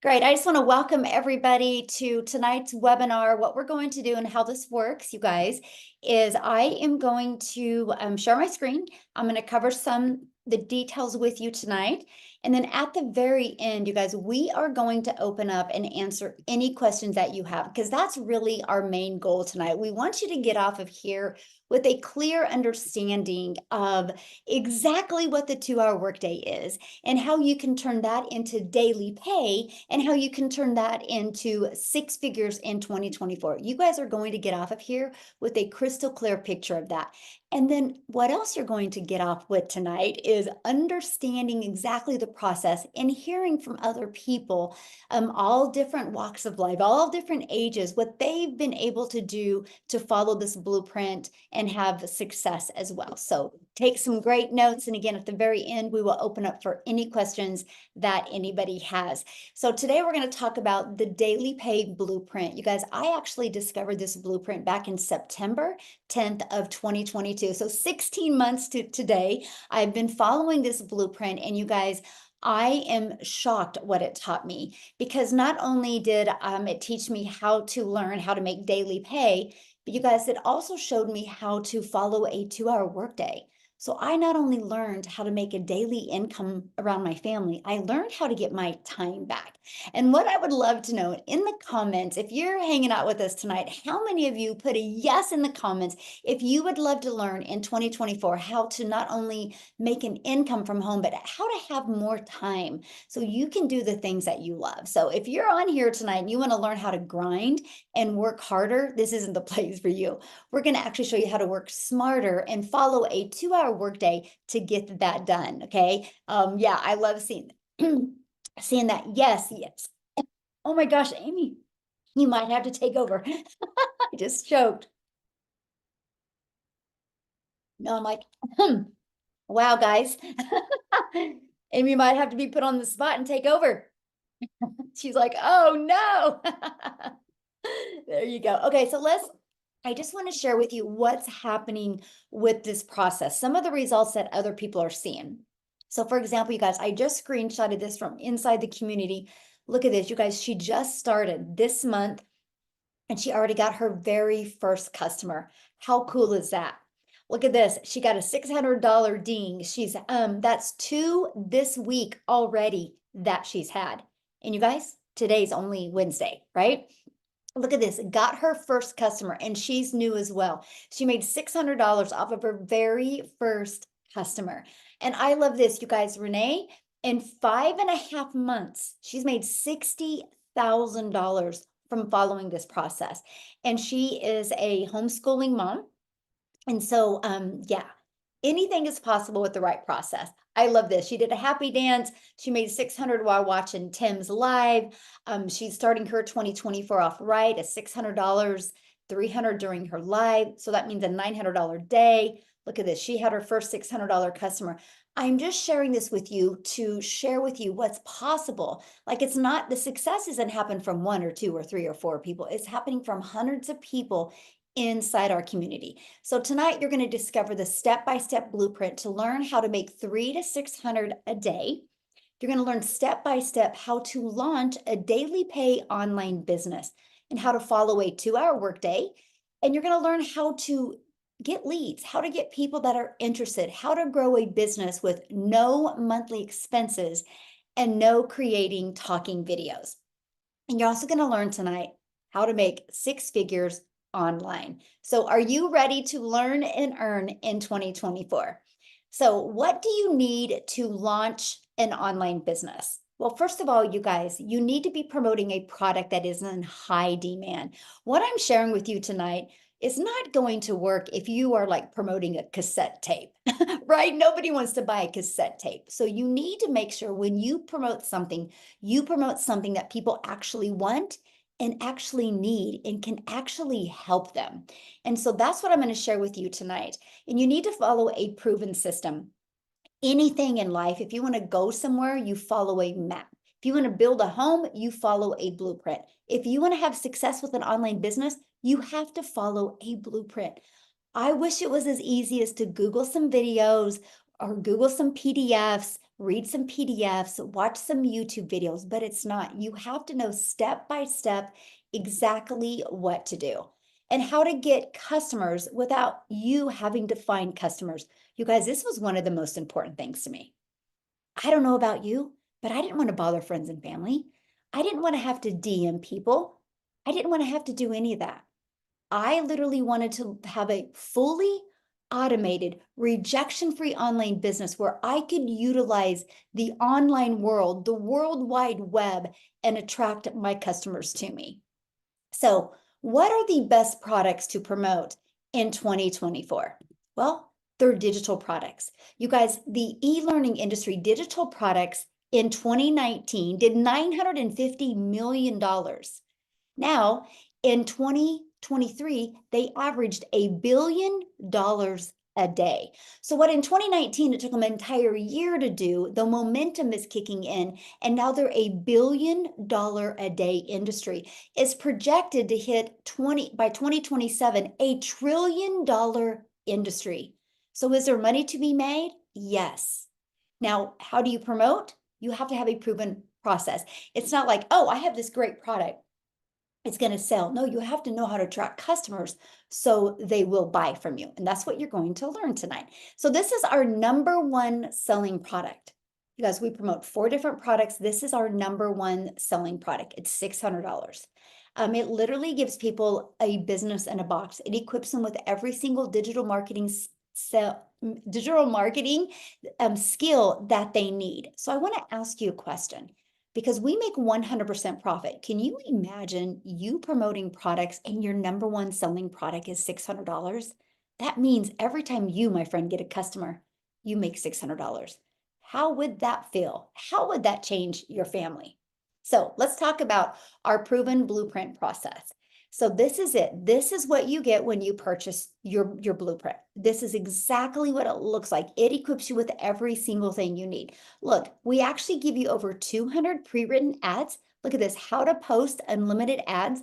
Great. I just want to welcome everybody to tonight's webinar. What we're going to do and how this works, you guys, is I am going to share my screen. I'm going to cover the details with you tonight. And then at the very end, you guys, we are going to open up and answer any questions that you have, because that's really our main goal tonight. We want you to get off of here with a clear understanding of exactly what the 2-hour workday is and how you can turn that into daily pay and how you can turn that into six figures in 2024. You guys are going to get off of here with a crystal clear picture of that. And then what else you're going to get off with tonight is understanding exactly the process and hearing from other people, all different walks of life, all different ages, what they've been able to do to follow this blueprint and have success as well. So take some great notes. And again, at the very end, we will open up for any questions that anybody has. So today we're going to talk about the daily pay blueprint. You guys, I actually discovered this blueprint back in September 10th of 2022. So 16 months to today, I've been following this blueprint, and you guys, I am shocked what it taught me, because not only did it teach me how to learn how to make daily pay, but you guys, it also showed me how to follow a 2-hour workday. So I not only learned how to make a daily income around my family, I learned how to get my time back. And what I would love to know in the comments, if you're hanging out with us tonight, how many of you put a yes in the comments if you would love to learn in 2024 how to not only make an income from home, but how to have more time so you can do the things that you love. So if you're on here tonight and you want to learn how to grind and work harder, this isn't the place for you. We're going to actually show you how to work smarter and follow a 2-hour workday to get that done. Okay. Yeah, I love seeing seeing that. Yes, yes. Oh my gosh, Amy, you might have to take over. I just choked. No, I'm like, wow, guys. Amy might have to be put on the spot and take over. She's like, oh no. There you go. Okay, so I just want to share with you what's happening with this process, some of the results that other people are seeing. So for example, you guys, I just screenshotted this from inside the community. Look at this, you guys, she just started this month and she already got her very first customer. How cool is that? Look at this. She got a $600 ding. That's 2 this week already that she's had. And you guys, today's only Wednesday, right? Look at this, got her first customer, and she's new as well. She made $600 off of her very first customer. And I love this, you guys. Renee, in 5.5 months, she's made $60,000 from following this process. And she is a homeschooling mom. And so, yeah, anything is possible with the right process. I love this. She did a happy dance. She made 600 while watching Tim's live. She's starting her 2024 off right at $600, 300 during her live. So that means a $900 day. Look at this. She had her first $600 customer. I'm just sharing this with you to share with you what's possible. Like, it's not, the success doesn't happen from 1 or 2 or 3 or 4 people. It's happening from hundreds of people inside our community. So tonight you're going to discover the step-by-step blueprint to learn how to make 300 to 600 a day. You're going to learn step-by-step how to launch a daily pay online business and how to follow a 2-hour workday. And you're going to learn how to get leads, how to get people that are interested, how to grow a business with no monthly expenses and no creating talking videos. And you're also going to learn tonight how to make 6 figures online. So are you ready to learn and earn in 2024? So what do you need to launch an online business? Well, first of all, you guys, you need to be promoting a product that is in high demand. What I'm sharing with you tonight is not going to work if you are like promoting a cassette tape, right? Nobody wants to buy a cassette tape. So you need to make sure when you promote something that people actually want and actually need and can actually help them. And so that's what I'm going to share with you tonight. And you need to follow a proven system. Anything in life, if you want to go somewhere, you follow a map. If you want to build a home, you follow a blueprint. If you want to have success with an online business, you have to follow a blueprint. I wish it was as easy as to Google some videos or Google some PDFs, read some PDFs, watch some YouTube videos, but it's not. You have to know step by step exactly what to do and how to get customers without you having to find customers. You guys, this was one of the most important things to me. I don't know about you, but I didn't want to bother friends and family. I didn't want to have to DM people. I didn't want to have to do any of that. I literally wanted to have a fully automated, rejection-free online business where I could utilize the online world, the World Wide Web, and attract my customers to me. So, what are the best products to promote in 2024? Well, they're digital products. You guys, the e-learning industry, digital products in 2019 did $950 million. Now, in 2023, they averaged $1 billion a day. So what in 2019, it took them an entire year to do, the momentum is kicking in, and now they're $1 billion a day industry. It's projected to hit by 2027, $1 trillion industry. So is there money to be made? Yes. Now, how do you promote? You have to have a proven process. It's not like, oh, I have this great product, it's going to sell. No, you have to know how to attract customers so they will buy from you. And that's what you're going to learn tonight. So this is our number one selling product. You guys, we promote 4 different products. This is our number one selling product. It's $600. It literally gives people a business in a box. It equips them with every single digital marketing skill that they need. So I want to ask you a question. Because we make 100% profit. Can you imagine you promoting products and your number one selling product is $600? That means every time you, my friend, get a customer, you make $600. How would that feel? How would that change your family? So let's talk about our proven blueprint process. So this is it. This is what you get when you purchase your blueprint. This is exactly what it looks like. It equips you with every single thing you need. Look, we actually give you over 200 pre-written ads. Look at this, how to post unlimited ads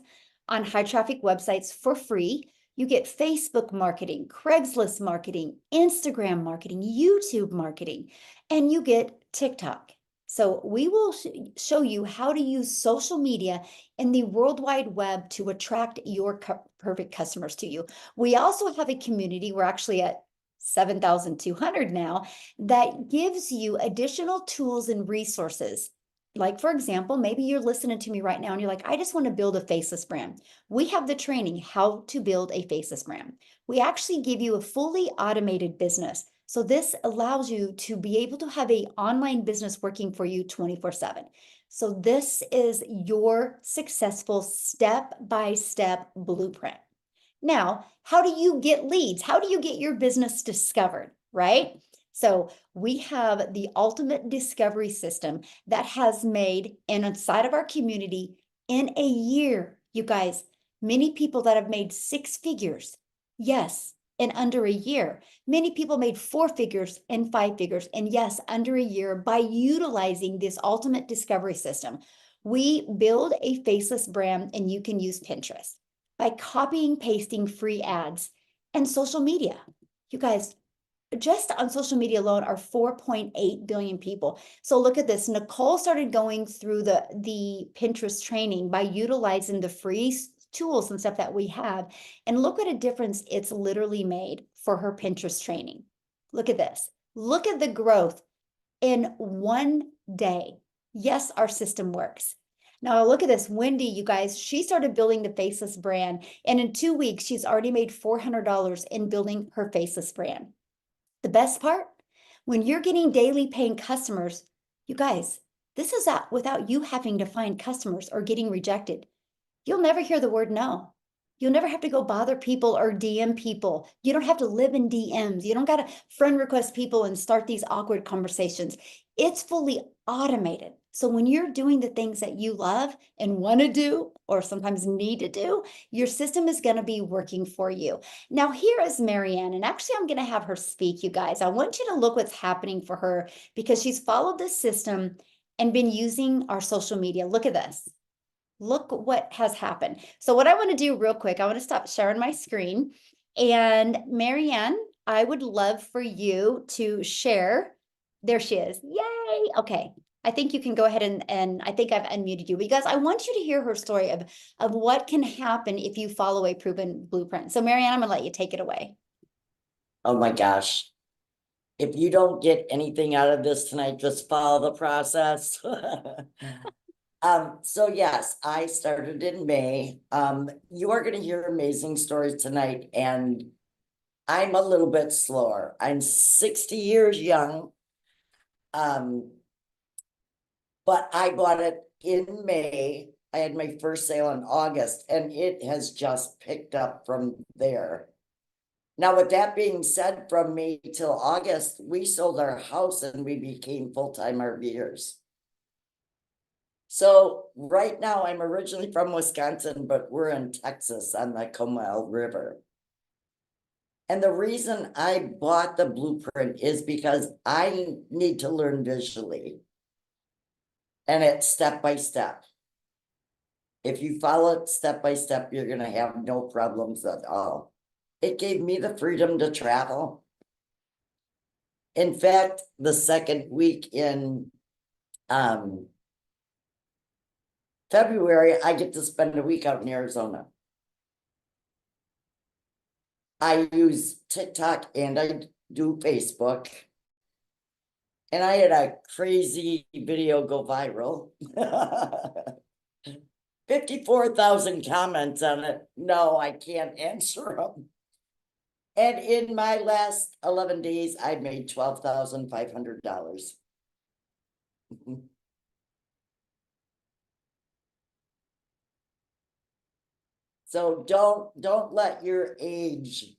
on high traffic websites for free. You get Facebook marketing, Craigslist marketing, Instagram marketing, YouTube marketing, and you get TikTok. So we will show you how to use social media in the World Wide Web to attract your perfect customers to you. We also have a community, we're actually at 7,200 now, that gives you additional tools and resources. Like, for example, maybe you're listening to me right now and you're like, I just want to build a faceless brand. We have the training, how to build a faceless brand. We actually give you a fully automated business. So this allows you to be able to have an online business working for you 24/7. So this is your successful step-by-step blueprint. Now, how do you get leads? How do you get your business discovered, right? So we have the ultimate discovery system that has made inside of our community in a year, you guys, many people that have made 6 figures. Yes, in under a year. Many people made 4 figures and 5 figures, and yes, under a year by utilizing this ultimate discovery system. We build a faceless brand, and you can use Pinterest by copying, pasting free ads and social media. You guys, just on social media alone are 4.8 billion people. So look at this. Nicole started going through the Pinterest training by utilizing the free tools and stuff that we have. And look what a difference it's literally made for her Pinterest training. Look at this. Look at the growth in one day. Yes, our system works. Now look at this, Wendy, you guys, she started building the faceless brand, and in 2 weeks, she's already made $400 in building her faceless brand. The best part, when you're getting daily paying customers, you guys, this is without you having to find customers or getting rejected. You'll never hear the word no. You'll never have to go bother people or DM people. You don't have to live in DMs. You don't got to friend request people and start these awkward conversations. It's fully automated. So when you're doing the things that you love and want to do, or sometimes need to do, your system is going to be working for you. Now, here is Marianne, and actually I'm going to have her speak, you guys. I want you to look what's happening for her because she's followed this system and been using our social media. Look at this. Look what has happened. So what I want to do real quick, I want to stop sharing my screen. And Marianne, I would love for you to share. There she is. Yay. Okay. I think you can go ahead and I think I've unmuted you because I want you to hear her story of what can happen if you follow a proven blueprint. So Marianne, I'm gonna let you take it away. Oh my gosh. If you don't get anything out of this tonight, just follow the process. So yes, I started in May. You are gonna hear amazing stories tonight, and I'm a little bit slower. I'm 60 years young. But I bought it in May. I had my first sale in August, and it has just picked up from there. Now, with that being said, from May till August, we sold our house and we became full-time RVers. So right now, I'm originally from Wisconsin, but we're in Texas on the Comal River. And the reason I bought the blueprint is because I need to learn visually. And it's step by step. If you follow it step by step, you're gonna have no problems at all. It gave me the freedom to travel. In fact, the second week in February, I get to spend a week out in Arizona. I use TikTok and I do Facebook. And I had a crazy video go viral. 54,000 comments on it. No, I can't answer them. And in my last 11 days, I made $12,500. So don't let your age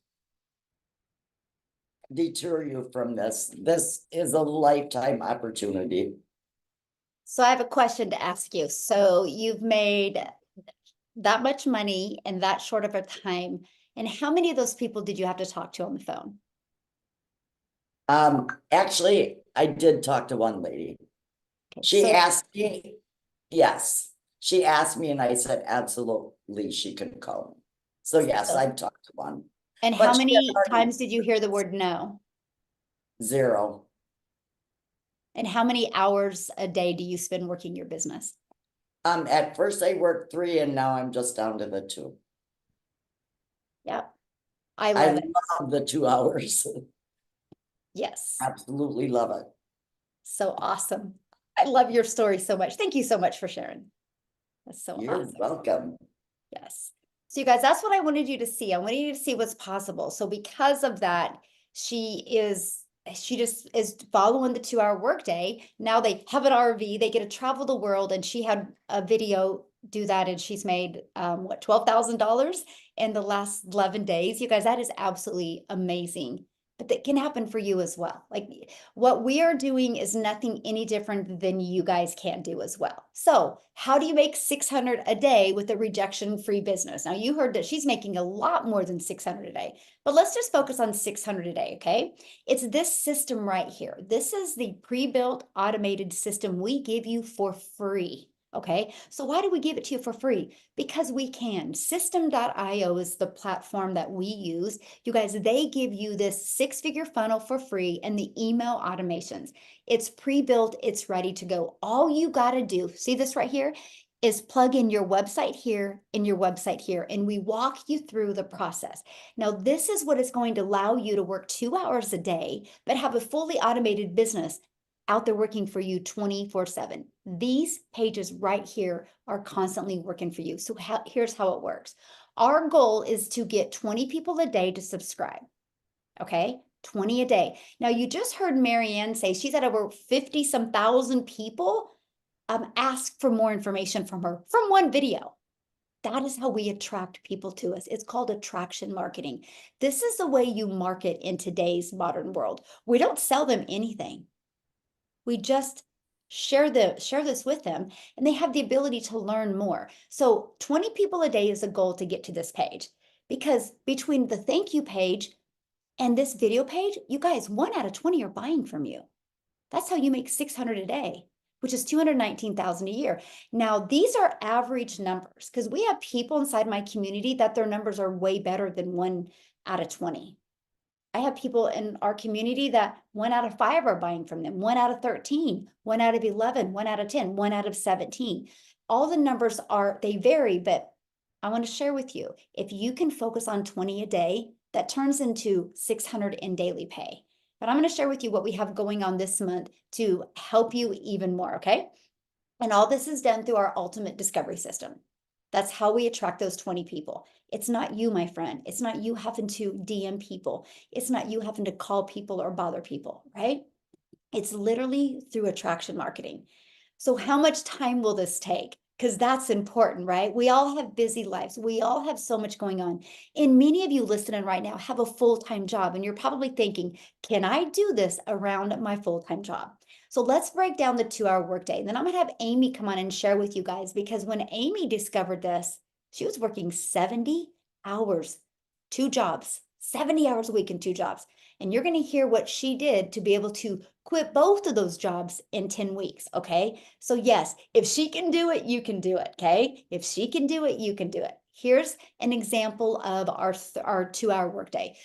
deter you from this. This is a lifetime opportunity. So I have a question to ask you. So you've made that much money in that short of a time. And how many of those people did you have to talk to on the phone? Actually, I did talk to one lady. Okay, She asked me, yes, she asked me and I said, absolutely, she could call me. So yes, I've talked to one. And But how many times did you hear the word no? 0. And how many hours a day do you spend working your business? At first I worked 3 and now I'm just down to the 2. Yep. I love it. love the 2 hours. Yes. Absolutely love it. So awesome. I love your story so much. Thank you so much for sharing. That's so You're awesome. welcome. Yes. So you guys, that's what I wanted you to see. I wanted you to see what's possible. So because of that, she just is following the 2-hour workday. Now they have an RV, they get to travel the world, and she had a video do that, and she's made what, $12,000 in the last 11 days. You guys, that is absolutely amazing. But that can happen for you as well. Like what we are doing is nothing any different than you guys can do as well. So how do you make 600 a day with a rejection-free business? Now you heard that she's making a lot more than 600 a day, but let's just focus on 600 a day, okay? It's this system right here. This is the pre-built automated system we give you for free. Okay, so why do we give it to you for free? Because we can. System.io is the platform that we use. You guys, they give you this 6-figure funnel for free and the email automations. It's pre-built, it's ready to go. All you got to do, see this right here, is plug in your website here and your website here, and we walk you through the process. Now, this is what is going to allow you to work 2 hours a day, but have a fully automated business out there working for you 24/7. These pages right here are constantly working for you. So here's how it works. Our goal is to get 20 people a day to subscribe. Okay, 20 a day. Now you just heard Marianne say she's had over 50 some thousand people ask for more information from her from one video. That is how we attract people to us. It's called attraction marketing. This is the way you market in today's modern world. We don't sell them anything. We just share this with them, and they have the ability to learn more. So 20 people a day is a goal to get to this page, because between the thank you page and this video page, you guys, 1 out of 20 are buying from you. That's how you make 600 a day, which is 219,000 a year. Now, these are average numbers, because we have people inside my community that their numbers are way better than 1 out of 20. I have people in our community that 1 out of 5 are buying from them, 1 out of 13, 1 out of 11, 1 out of 10, 1 out of 17. All the numbers they vary, but I want to share with you, if you can focus on 20 a day, that turns into 600 in daily pay. But I'm going to share with you what we have going on this month to help you even more, okay? And all this is done through our ultimate discovery system. That's how we attract those 20 people. It's not you, my friend. It's not you having to DM people. It's not you having to call people or bother people, right? It's literally through attraction marketing. So how much time will this take? Because that's important, right? We all have busy lives. We all have so much going on. And many of you listening right now have a full-time job, and you're probably thinking, can I do this around my full-time job? So let's break down the 2-hour workday. And then I'm going to have Amy come on and share with you guys, because when Amy discovered this, she was working 70 hours, 2 jobs, 70 hours a week in 2 jobs. And you're going to hear what she did to be able to quit both of those jobs in 10 weeks. Okay. So yes, if she can do it, you can do it. Okay. If she can do it, you can do it. Here's an example of our 2-hour workday.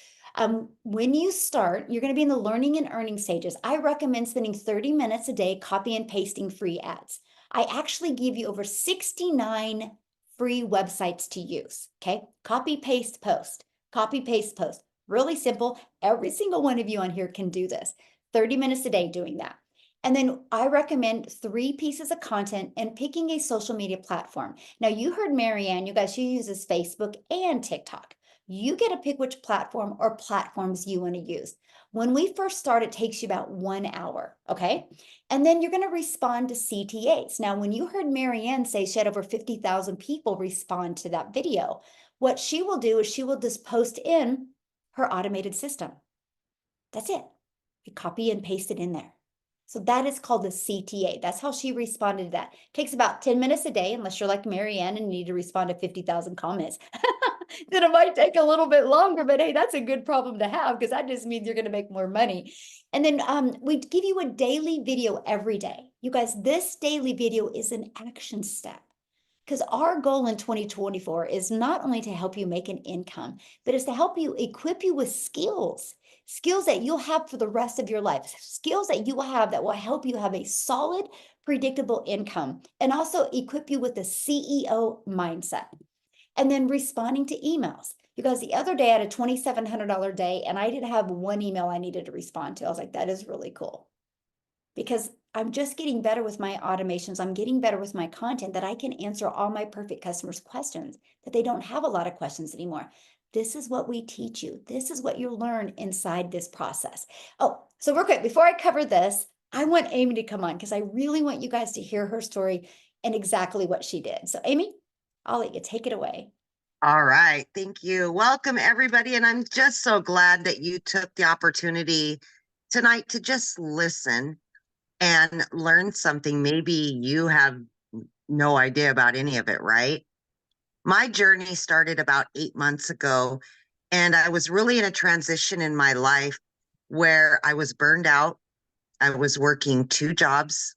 When you start, you're going to be in the learning and earning stages. I recommend spending 30 minutes a day copy and pasting free ads. I actually give you over 69 free websites to use. Okay. Copy, paste, post. Copy, paste, post. Really simple. Every single one of you on here can do this. 30 minutes a day doing that. And then I recommend 3 pieces of content and picking a social media platform. Now, you heard Marianne, you guys, she uses Facebook and TikTok. You get to pick which platform or platforms you want to use. When we first start, it takes you about 1 hour, okay? And then you're going to respond to CTAs. Now, when you heard Marianne say she had over 50,000 people respond to that video, what she will do is she will just post in her automated system. That's it. You copy and paste it in there. So that is called the CTA. That's how she responded to that. It takes about 10 minutes a day, unless you're like Marianne and need to respond to 50,000 comments. Then it might take a little bit longer, but hey, that's a good problem to have, because that just means you're going to make more money. And then we give you a daily video every day. You guys, this daily video is an action step. Because our goal in 2024 is not only to help you make an income, but is to help you equip you with skills that you'll have for the rest of your life, skills that you will have that will help you have a solid, predictable income, and also equip you with a CEO mindset. And then responding to emails. You guys, the other day I had a $2,700 day, and I did have 1 email I needed to respond to. I was like, that is really cool. Because I'm just getting better with my automations. I'm getting better with my content, that I can answer all my perfect customers' questions, that they don't have a lot of questions anymore. This is what we teach you. This is what you'll learn inside this process. Oh, so real quick, before I cover this, I want Amy to come on, because I really want you guys to hear her story and exactly what she did. So Amy, I'll let you take it away. All right. Thank you. Welcome, everybody. And I'm just so glad that you took the opportunity tonight to just listen and learn something. Maybe you have no idea about any of it, right? My journey started about 8 months ago, and I was really in a transition in my life where I was burned out. I was working 2 jobs,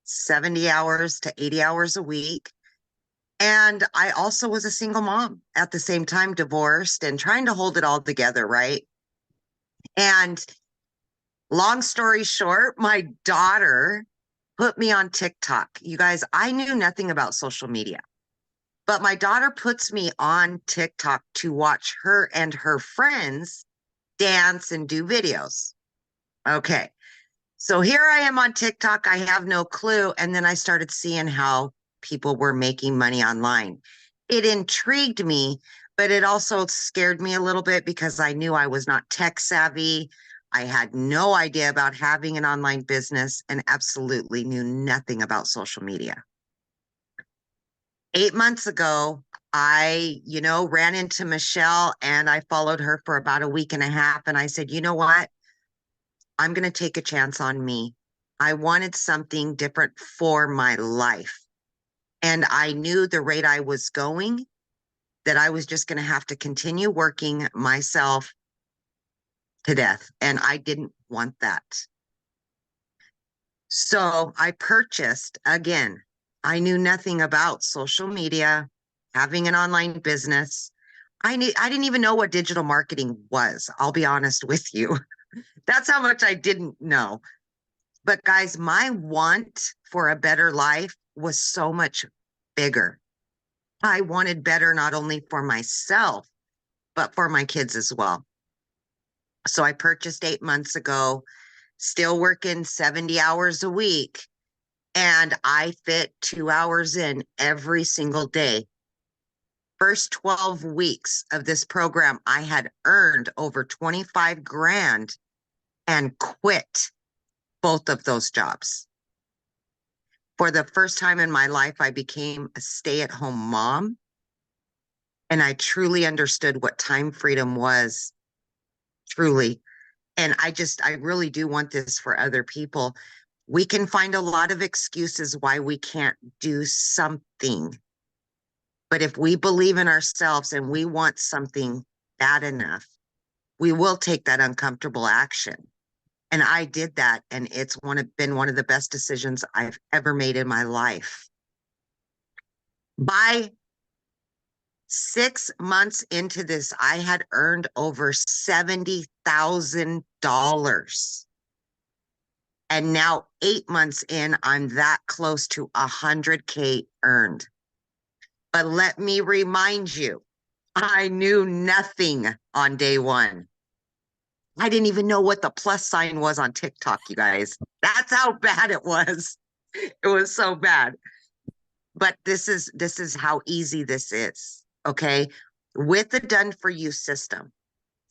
70 hours to 80 hours a week. And I also was a single mom at the same time, divorced and trying to hold it all together, right? And long story short, my daughter put me on TikTok. You guys, I knew nothing about social media, but my daughter puts me on TikTok to watch her and her friends dance and do videos. Okay. So here I am on TikTok. I have no clue. And then I started seeing how people were making money online. It intrigued me, but it also scared me a little bit because I knew I was not tech savvy. I had no idea about having an online business and absolutely knew nothing about social media. 8 months ago, I, ran into Michelle and I followed her for about a week and a half. And I said, you know what? I'm going to take a chance on me. I wanted something different for my life. And I knew the rate I was going, that I was just going to have to continue working myself to death. And I didn't want that. So I purchased, again, I knew nothing about social media, having an online business. I didn't even know what digital marketing was. I'll be honest with you. That's how much I didn't know. But guys, my want for a better life was so much bigger. I wanted better not only for myself, but for my kids as well. So I purchased 8 months ago, still working 70 hours a week, and I fit 2 hours in every single day. First 12 weeks of this program, I had earned over 25 grand and quit both of those jobs. For the first time in my life, I became a stay-at-home mom, and I truly understood what time freedom was, truly. And I really do want this for other people. We can find a lot of excuses why we can't do something. But if we believe in ourselves and we want something bad enough, we will take that uncomfortable action. And I did that, and it's been one of the best decisions I've ever made in my life. By 6 months into this, I had earned over $70,000. And now 8 months in, I'm that close to 100K earned. But let me remind you, I knew nothing on day one. I didn't even know what the plus sign was on TikTok, you guys. That's how bad it was. It was so bad. But this is how easy this is, okay? With the done for you system,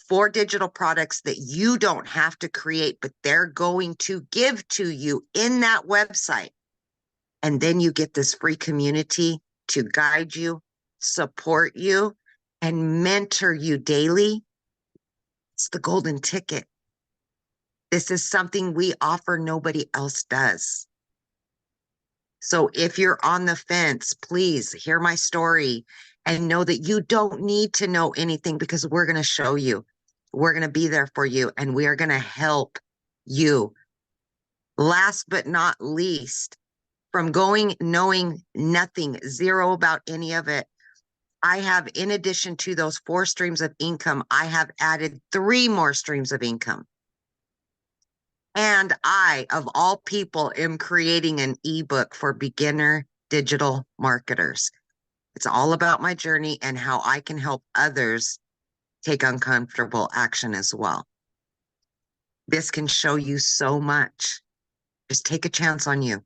4 digital products that you don't have to create, but they're going to give to you in that website. And then you get this free community to guide you, support you, and mentor you daily. It's the golden ticket. This is something we offer, nobody else does. So if you're on the fence, please hear my story and know that you don't need to know anything, because we're going to show you. We're going to be there for you, and we are going to help you. Last but not least, from knowing nothing, zero about any of it, I have, in addition to those 4 streams of income, I have added 3 more streams of income. And I, of all people, am creating an ebook for beginner digital marketers. It's all about my journey and how I can help others take uncomfortable action as well. This can show you so much. Just take a chance on you.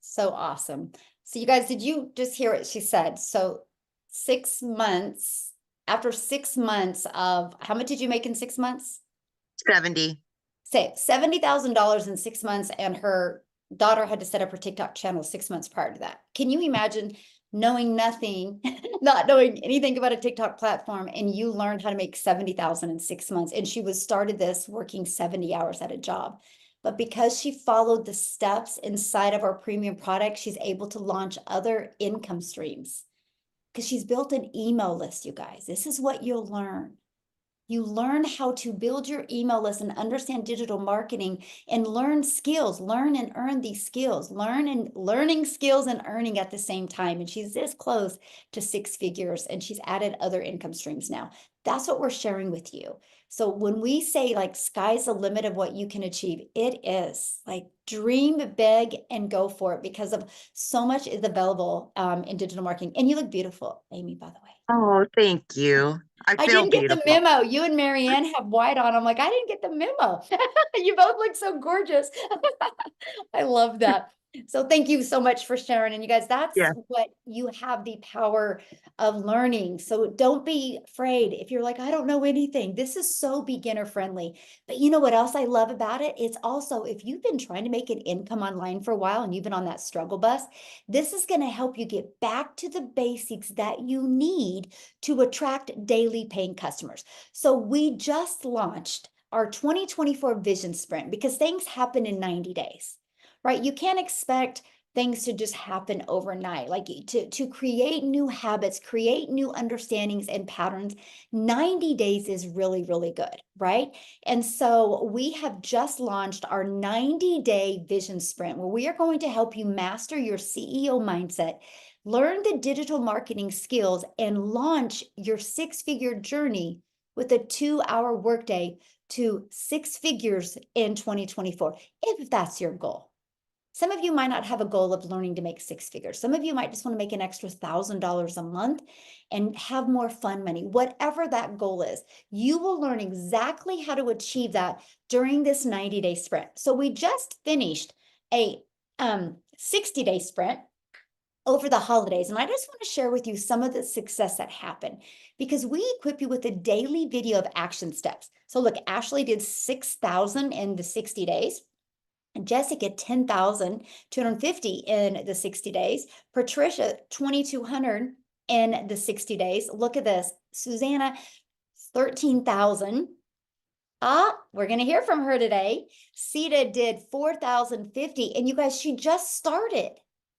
So awesome. So you guys, did you just hear what she said? So 6 months, after 6 months of, how much did you make in 6 months? 70. Say $70,000 in 6 months, and her daughter had to set up her TikTok channel 6 months prior to that. Can you imagine knowing nothing, not knowing anything about a TikTok platform, and you learned how to make 70,000 in 6 months? And she started this working 70 hours at a job. But because she followed the steps inside of our premium product, she's able to launch other income streams because she's built an email list, you guys. This is what you'll learn. You learn how to build your email list and understand digital marketing and learn skills, learn and earn these skills, learning skills and earning at the same time. And she's this close to 6 figures, and she's added other income streams now. That's what we're sharing with you. So when we say like sky's the limit of what you can achieve, it is like dream big and go for it, because of so much is available in digital marketing. And you look beautiful, Amy, by the way. Oh, thank you. I I feel didn't get the beautiful. memo. You and Marianne have white on. I'm like, I didn't get the memo. You both look so gorgeous. I love that. So thank you so much for sharing. And you guys, that's Yeah. what you have, the power of learning. So don't be afraid if you're like, I don't know anything. This is so beginner friendly. But you know what else I love about it? It's also, if you've been trying to make an income online for a while and you've been on that struggle bus, this is going to help you get back to the basics that you need to attract daily paying customers. So we just launched our 2024 vision sprint, because things happen in 90 days. Right? You can't expect things to just happen overnight. Like to create new habits, create new understandings and patterns, 90 days is really, really good, right? And so we have just launched our 90-day vision sprint, where we are going to help you master your CEO mindset, Learn the digital marketing skills and launch your six-figure journey with a 2-hour workday to 6 figures in 2024, if that's your goal. Some of you might not have a goal of learning to make 6 figures. Some of you might just want to make an extra $1,000 a month and have more fun money. Whatever that goal is, you will learn exactly how to achieve that during this 90-day sprint. So we just finished a 60-day sprint over the holidays. And I just want to share with you some of the success that happened because we equip you with a daily video of action steps. So look, Ashley did 6,000 in the 60 days. And Jessica, 10,250 in the 60 days. Patricia, 2,200 in the 60 days. Look at this. Susanna, 13,000. We're going to hear from her today. Sita did 4,050. And you guys, she just started.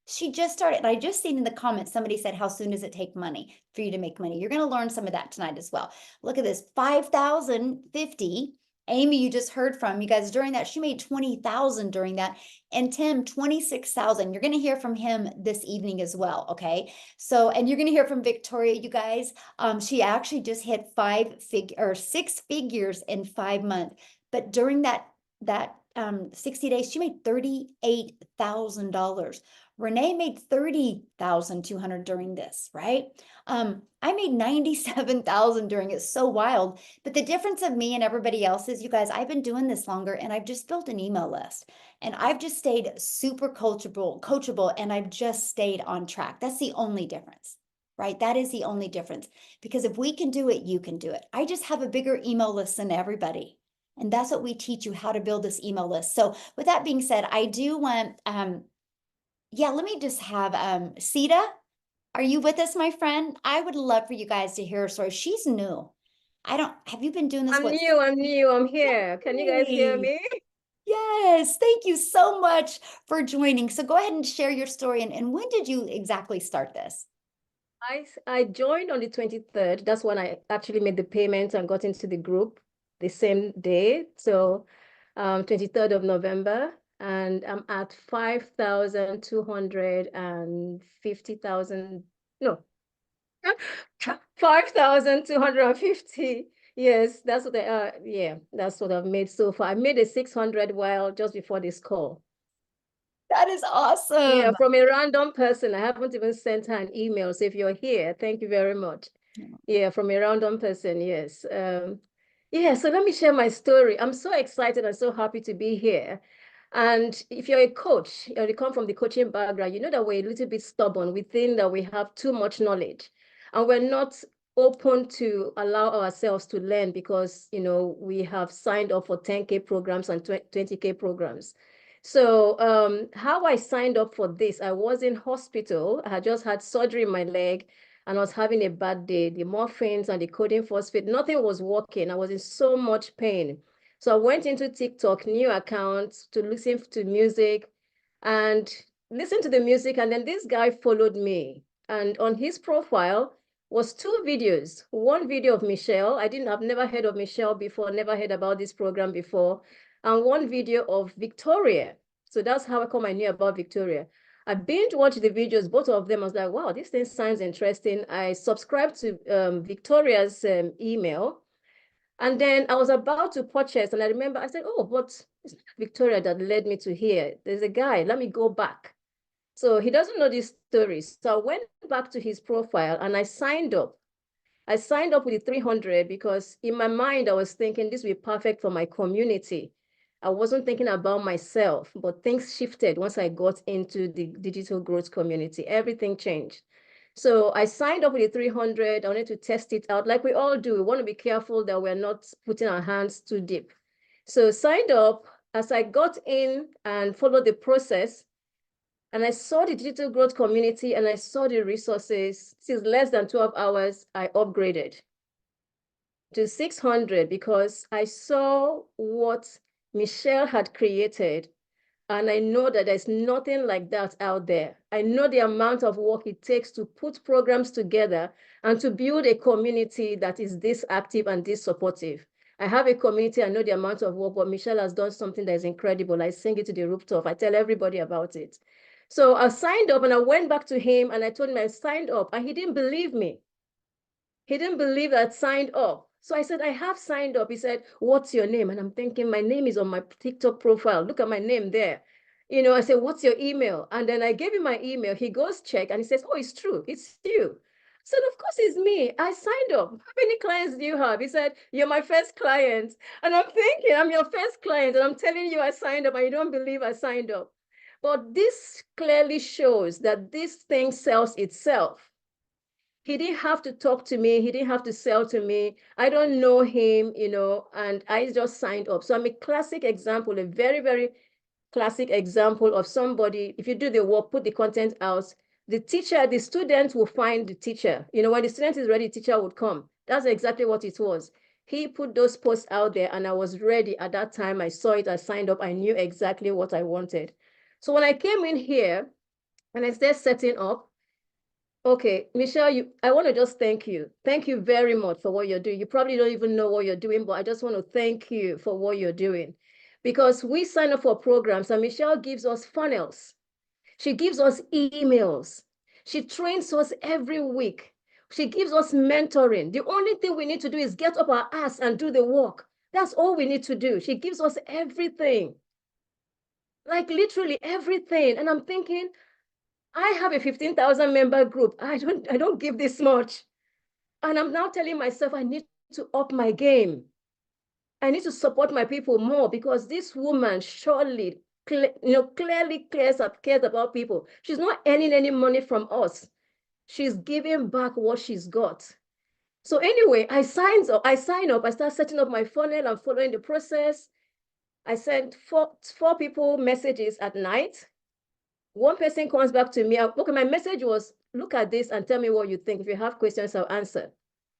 She just started. And I just seen in the comments, somebody said, how soon does it take money for you to make money? You're going to learn some of that tonight as well. Look at this, 5,050. Amy, you just heard from, you guys, during that, she made 20,000 during that. And Tim, 26,000. You're going to hear from him this evening as well, okay? So, and you're going to hear from Victoria, you guys. She actually just hit 6 figures in 5 months. But during that 60 days, she made $38,000. Renee made 30,200 during this, right? I made 97,000 during it. So wild. But the difference of me and everybody else is, you guys, I've been doing this longer and I've just built an email list and I've just stayed super coachable, and I've just stayed on track. That's the only difference, right? That is the only difference, because if we can do it, you can do it. I just have a bigger email list than everybody. And that's what we teach you, how to build this email list. So with that being said, I do want, yeah, let me just have Sita. Are you with us, my friend? I would love for you guys to hear her story. She's new. Have you been doing this? I'm new, I'm here. Can you guys hear me? Yes, thank you so much for joining. So go ahead and share your story. And when did you exactly start this? I joined on the 23rd. That's when I actually made the payment and got into the group the same day. So 23rd of November. And I'm at 5,250,000. No, 5,250. Yes, that's what that's what I've made so far. I made a 600 while just before this call. That is awesome. Yeah, from a random person. I haven't even sent her an email. So if you're here, thank you very much. Yeah, from a random person, yes. Yeah, so let me share my story. I'm so excited and so happy to be here. And if you're a coach, or you come from the coaching background, you know that we're a little bit stubborn. We think that we have too much knowledge and we're not open to allow ourselves to learn because, you know, we have signed up for 10K programs and 20K programs. So how I signed up for this, I was in hospital. I had just had surgery in my leg and I was having a bad day. The morphines and the codeine phosphate, nothing was working. I was in so much pain. So I went into TikTok, new accounts to listen to music and listen to the music. And then this guy followed me. And on his profile was 2 videos. One video of Michelle. I've never heard of Michelle before, never heard about this program before. And one video of Victoria. So that's how I knew about Victoria. I binge watched the videos, both of them. I was like, wow, this thing sounds interesting. I subscribed to Victoria's email. And then I was about to purchase, and I remember I said, oh, but it's not Victoria that led me to here. There's a guy, let me go back. So he doesn't know these stories. So I went back to his profile and I signed up. I signed up with the 300 because in my mind, I was thinking this would be perfect for my community. I wasn't thinking about myself, but things shifted once I got into the digital growth community. Everything changed. So I signed up with the 300. I wanted to test it out like we all do. We want to be careful that we're not putting our hands too deep. So signed up. As I got in and followed the process, and I saw the digital growth community and I saw the resources. Since less than 12 hours, I upgraded to 600 because I saw what Michelle had created. And I know that there's nothing like that out there. I know the amount of work it takes to put programs together and to build a community that is this active and this supportive. I have a community, I know the amount of work, but Michelle has done something that is incredible. I sing it to the rooftop. I tell everybody about it. So I signed up and I went back to him and I told him I signed up and he didn't believe me. He didn't believe that I signed up. So I said, I have signed up. He said, what's your name? And I'm thinking, my name is on my TikTok profile. Look at my name there. You know, I said, what's your email? And then I gave him my email. He goes check and he says, oh, it's true. It's you. I said, of course it's me. I signed up. How many clients do you have? He said, you're my first client. And I'm thinking, I'm your first client. And I'm telling you I signed up and you don't believe I signed up. But this clearly shows that this thing sells itself. He didn't have to talk to me. He didn't have to sell to me. I don't know him, you know, and I just signed up. So I'm a classic example, a very, very classic example of somebody. If you do the work, put the content out, the teacher, the student will find the teacher. You know, when the student is ready, the teacher would come. That's exactly what it was. He put those posts out there and I was ready at that time. I saw it, I signed up, I knew exactly what I wanted. So when I came in here and I started setting up, okay, Michelle, I want to just thank you. Thank you very much for what you're doing. You probably don't even know what you're doing, but I just want to thank you for what you're doing. Because we sign up for programs and Michelle gives us funnels. She gives us emails. She trains us every week. She gives us mentoring. The only thing we need to do is get up our ass and do the work. That's all we need to do. She gives us everything. Like literally everything. And I'm thinking, I have a 15,000 member group. I don't give this much. And I'm now telling myself I need to up my game. I need to support my people more because this woman surely, clearly cares about people. She's not earning any money from us. She's giving back what she's got. So anyway, I sign up, I start setting up my funnel and following the process. I sent four people messages at night. One person comes back to me. Okay, my message was, look at this and tell me what you think. If you have questions, I'll answer.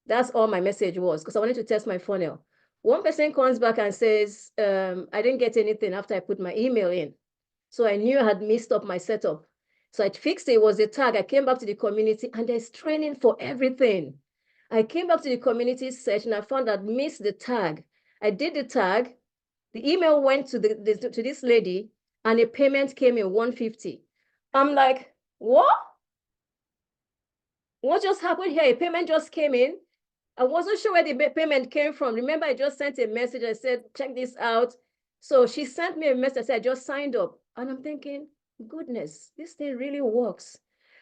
That's all my message was because I wanted to test my funnel. One person comes back and says, I didn't get anything after I put my email in. So I knew I had messed up my setup. So I fixed it. It was a tag. I came back to the community and there's training for everything. I came back to the community section. I found I'd missed the tag. I did the tag. The email went to to this lady and a payment came in 150. I'm like, what? What just happened here? A payment just came in. I wasn't sure where the payment came from. Remember, I just sent a message. I said, check this out. So she sent me a message. I said, I just signed up. And I'm thinking, goodness, this thing really works.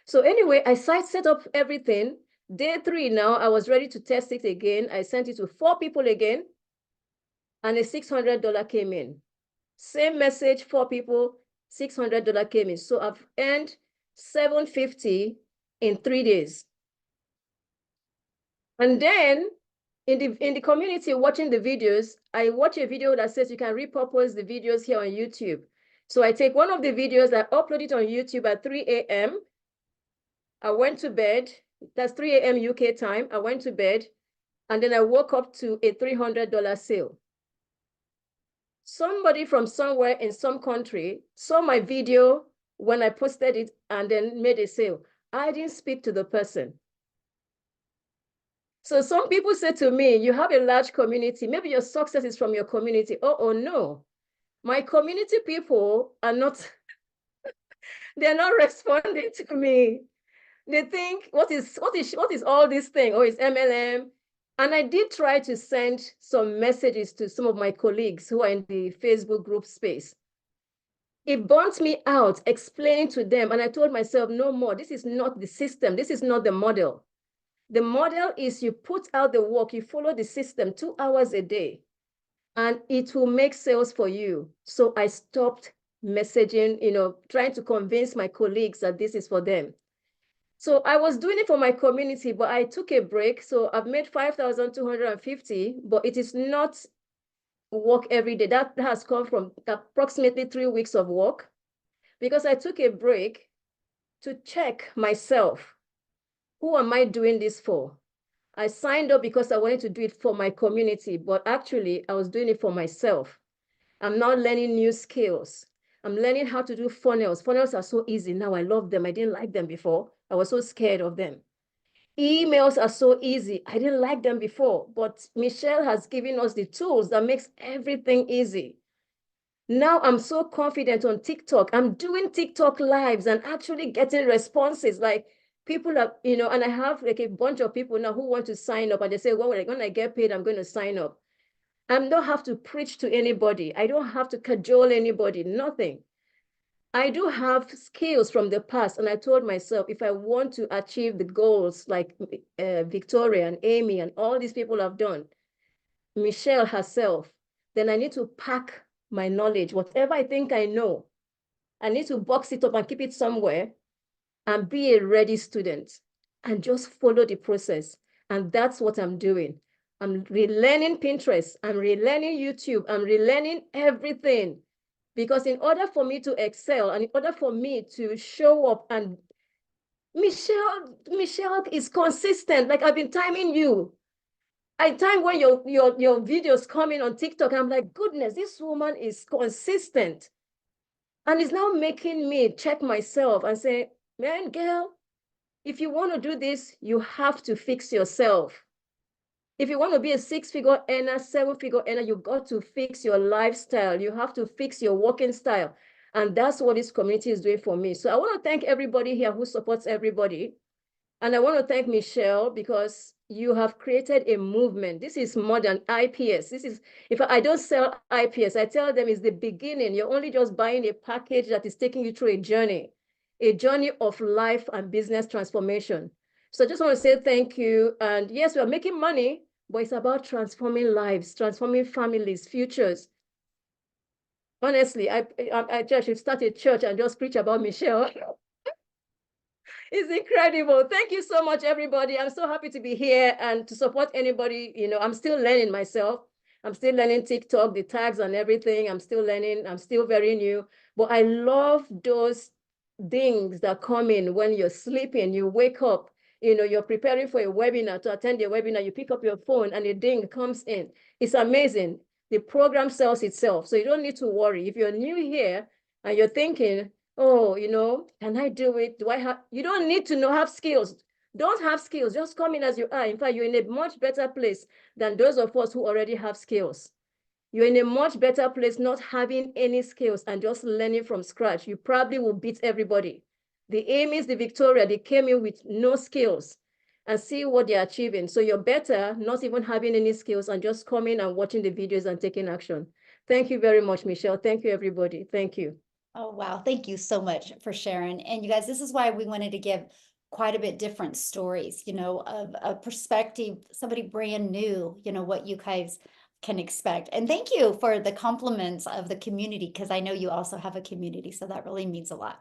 So anyway, I set up everything. Day 3 now, I was ready to test it again. I sent it to 4 people again. And a $600 came in. Same message, 4 people, $600 came in. So I've earned $750 in 3 days. And then in the community watching the videos, I watch a video that says you can repurpose the videos here on YouTube. So I take one of the videos, I upload it on YouTube at 3 a.m. I went to bed. That's 3 a.m. UK time. I went to bed and then I woke up to a $300 sale. Somebody from somewhere in some country saw my video when I posted it and then made a sale. I didn't speak to the person. So some people say to me, you have a large community. Maybe your success is from your community. Oh no. My community people are not, they're not responding to me. They think, what is all this thing? Oh, it's MLM. And I did try to send some messages to some of my colleagues who are in the Facebook group space. It burnt me out explaining to them. And I told myself, no more. This is not the system. This is not the model. The model is you put out the work, you follow the system 2 hours a day, and it will make sales for you. So I stopped messaging, trying to convince my colleagues that this is for them. So I was doing it for my community, but I took a break. So I've made 5,250, but it is not work every day. That has come from approximately 3 weeks of work because I took a break to check myself. Who am I doing this for? I signed up because I wanted to do it for my community, but actually I was doing it for myself. I'm now learning new skills. I'm learning how to do funnels. Funnels are so easy now. I love them. I didn't like them before. I was so scared of them. Emails are so easy. I didn't like them before, but Michelle has given us the tools that makes everything easy. Now I'm so confident on TikTok. I'm doing TikTok lives and actually getting responses. Like people are, and I have like a bunch of people now who want to sign up and they say, well, when I get paid, I'm going to sign up. I don't have to preach to anybody. I don't have to cajole anybody, nothing. I do have skills from the past. And I told myself, if I want to achieve the goals like Victoria and Amy and all these people have done, Michelle herself, then I need to pack my knowledge, whatever I think I know. I need to box it up and keep it somewhere and be a ready student and just follow the process. And that's what I'm doing. I'm relearning Pinterest. I'm relearning YouTube. I'm relearning everything. Because in order for me to excel and in order for me to show up, and Michelle is consistent. Like I've been timing you. I time when your videos coming on TikTok, I'm like, goodness, this woman is consistent. And it's now making me check myself and say, man, girl, if you want to do this, you have to fix yourself. If you want to be a 6-figure earner, 7-figure earner, you got to fix your lifestyle. You have to fix your working style. And that's what this community is doing for me. So I want to thank everybody here who supports everybody. And I want to thank Michelle because you have created a movement. This is more than IPS. This is, if I don't sell IPS, I tell them it's the beginning. You're only just buying a package that is taking you through a journey of life and business transformation. So I just want to say thank you. And yes, we are making money, but it's about transforming lives, transforming families, futures. Honestly, I just should start a church and just preach about Michelle. It's incredible. Thank you so much, everybody. I'm so happy to be here and to support anybody. I'm still learning myself. I'm still learning TikTok, the tags and everything. I'm still learning. I'm still very new. But I love those dings that come in when you're sleeping. You wake up, you're preparing for a webinar, to attend a webinar. You pick up your phone and a ding comes in. It's amazing. The program sells itself. So you don't need to worry. If you're new here and you're thinking, oh, can I do it? Do I have, you don't need to have skills. Don't have skills, just come in as you are. In fact, you're in a much better place than those of us who already have skills. You're in a much better place not having any skills and just learning from scratch. You probably will beat everybody. The Amy's, the Victoria, they came in with no skills and see what they're achieving. So you're better not even having any skills and just coming and watching the videos and taking action. Thank you very much, Michelle. Thank you, everybody. Thank you. Oh, wow. Thank you so much for sharing. And you guys, this is why we wanted to give quite a bit different stories, of a perspective, somebody brand new, what you guys can expect. And thank you for the compliments of the community, because I know you also have a community. So that really means a lot.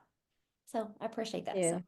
So I appreciate that so much.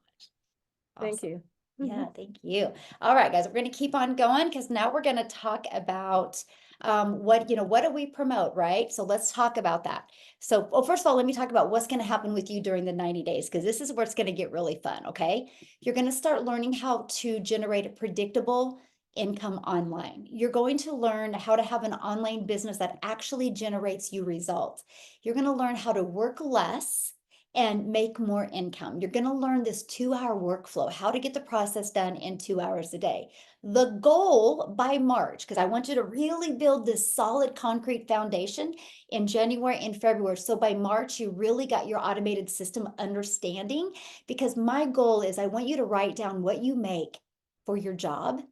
Thank you. Yeah, thank you. All right, guys, we're going to keep on going because now we're going to talk about what do we promote, right? So let's talk about that. So, well, first of all, let me talk about what's going to happen with you during the 90 days, because this is where it's going to get really fun, okay? You're going to start learning how to generate a predictable income online. You're going to learn how to have an online business that actually generates you results. You're going to learn how to work less and make more income. You're going to learn this 2-hour workflow, how to get the process done in 2 hours a day. The goal by March, because I want you to really build this solid concrete foundation in January and February. So by March, you really got your automated system understanding, because my goal is I want you to write down what you make for your job.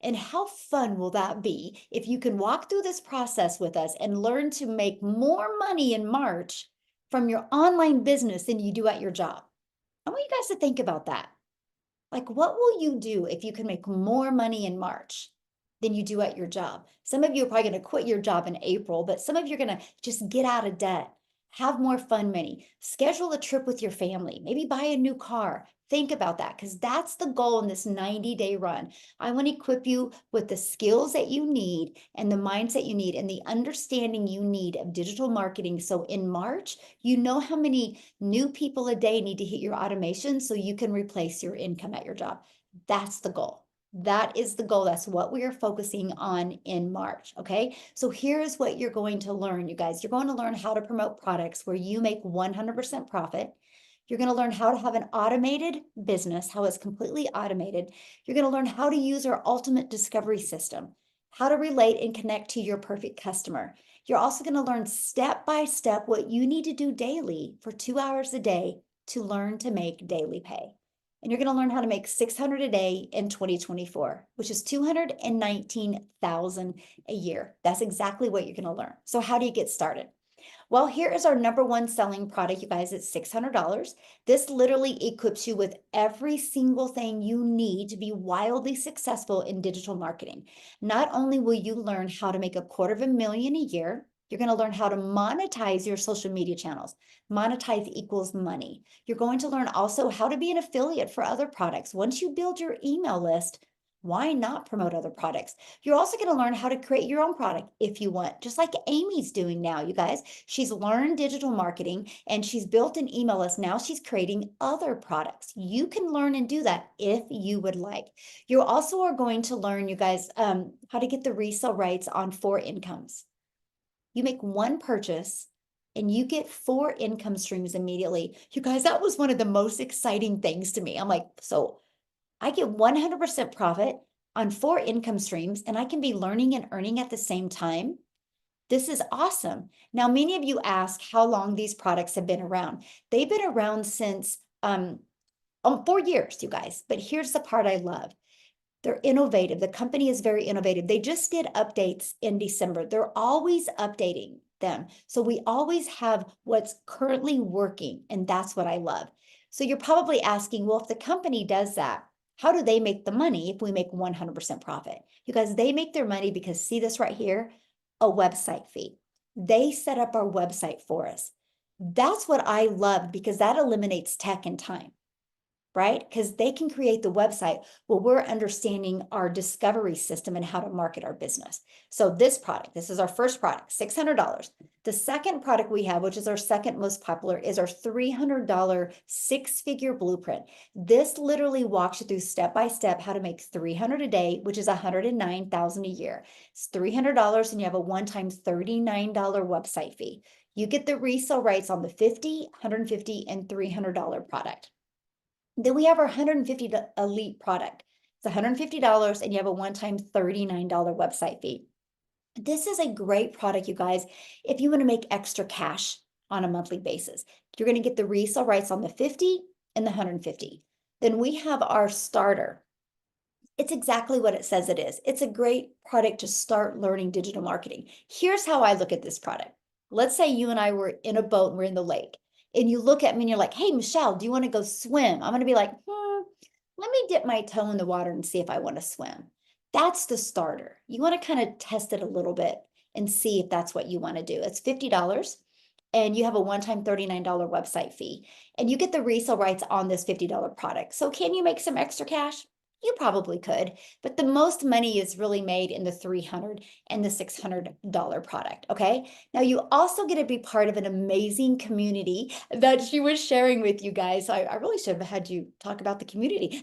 And how fun will that be if you can walk through this process with us and learn to make more money in March from your online business than you do at your job? I want you guys to think about that. Like, what will you do if you can make more money in March than you do at your job? Some of you are probably going to quit your job in April, but some of you are going to just get out of debt, have more fun money, schedule a trip with your family, maybe buy a new car. Think about that, because that's the goal in this 90-day run. I want to equip you with the skills that you need and the mindset you need and the understanding you need of digital marketing. So in March, you know how many new people a day need to hit your automation so you can replace your income at your job. That's the goal. That is the goal. That's what we are focusing on in March. Okay. So here's what you're going to learn, you guys. You're going to learn how to promote products where you make 100% profit. You're going to learn how to have an automated business, how it's completely automated. You're going to learn how to use our ultimate discovery system, how to relate and connect to your perfect customer. You're also going to learn step by step what you need to do daily for 2 hours a day to learn to make daily pay. And you're going to learn how to make $600 a day in 2024, which is $219,000 a year. That's exactly what you're going to learn. So how do you get started? Well, here is our #1 selling product, you guys. It's $600. This literally equips you with every single thing you need to be wildly successful in digital marketing. Not only will you learn how to make $250,000 a year, you're going to learn how to monetize your social media channels. Monetize equals money. You're going to learn also how to be an affiliate for other products. Once you build your email list, why not promote other products? You're also going to learn how to create your own product if you want, just like Amy's doing now, you guys. She's learned digital marketing and she's built an email list. Now she's creating other products. You can learn and do that if you would like. You also are going to learn, you guys, how to get the resale rights on 4 incomes. You make 1 purchase and you get 4 income streams immediately. You guys, that was one of the most exciting things to me. I'm like, so I get 100% profit on 4 income streams and I can be learning and earning at the same time. This is awesome. Now, many of you ask how long these products have been around. They've been around since 4 years, you guys. But here's the part I love. They're innovative. The company is very innovative. They just did updates in December. They're always updating them. So we always have what's currently working, and that's what I love. So you're probably asking, well, if the company does that, how do they make the money if we make 100% profit? You guys, they make their money because, see this right here, a website fee. They set up our website for us. That's what I love because that eliminates tech and time, right? Because they can create the website while we're understanding our discovery system and how to market our business. So this product, this is our first product, $600. The second product we have, which is our second most popular, is our $300 6-figure blueprint. This literally walks you through step-by-step how to make $300 a day, which is $109,000 a year. It's $300 and you have a one-time $39 website fee. You get the resale rights on the $50, $150, and $300 product. Then we have our $150 elite product. It's $150 and you have a one-time $39 website fee. This is a great product, you guys, if you want to make extra cash on a monthly basis. You're going to get the resale rights on the 50 and the 150. Then we have our starter. It's exactly what it says it is. It's a great product to start learning digital marketing. Here's how I look at this product. Let's say you and I were in a boat and we're in the lake. And you look at me and you're like, hey, Michelle, do you want to go swim? I'm going to be like, let me dip my toe in the water and see if I want to swim. That's the starter. You want to kind of test it a little bit and see if that's what you want to do. It's $50 and you have a one-time $39 website fee and you get the resale rights on this $50 product. So can you make some extra cash? You probably could, but the most money is really made in the $300 and the $600 product, okay? Now, you also get to be part of an amazing community that she was sharing with you guys. I really should have had you talk about the community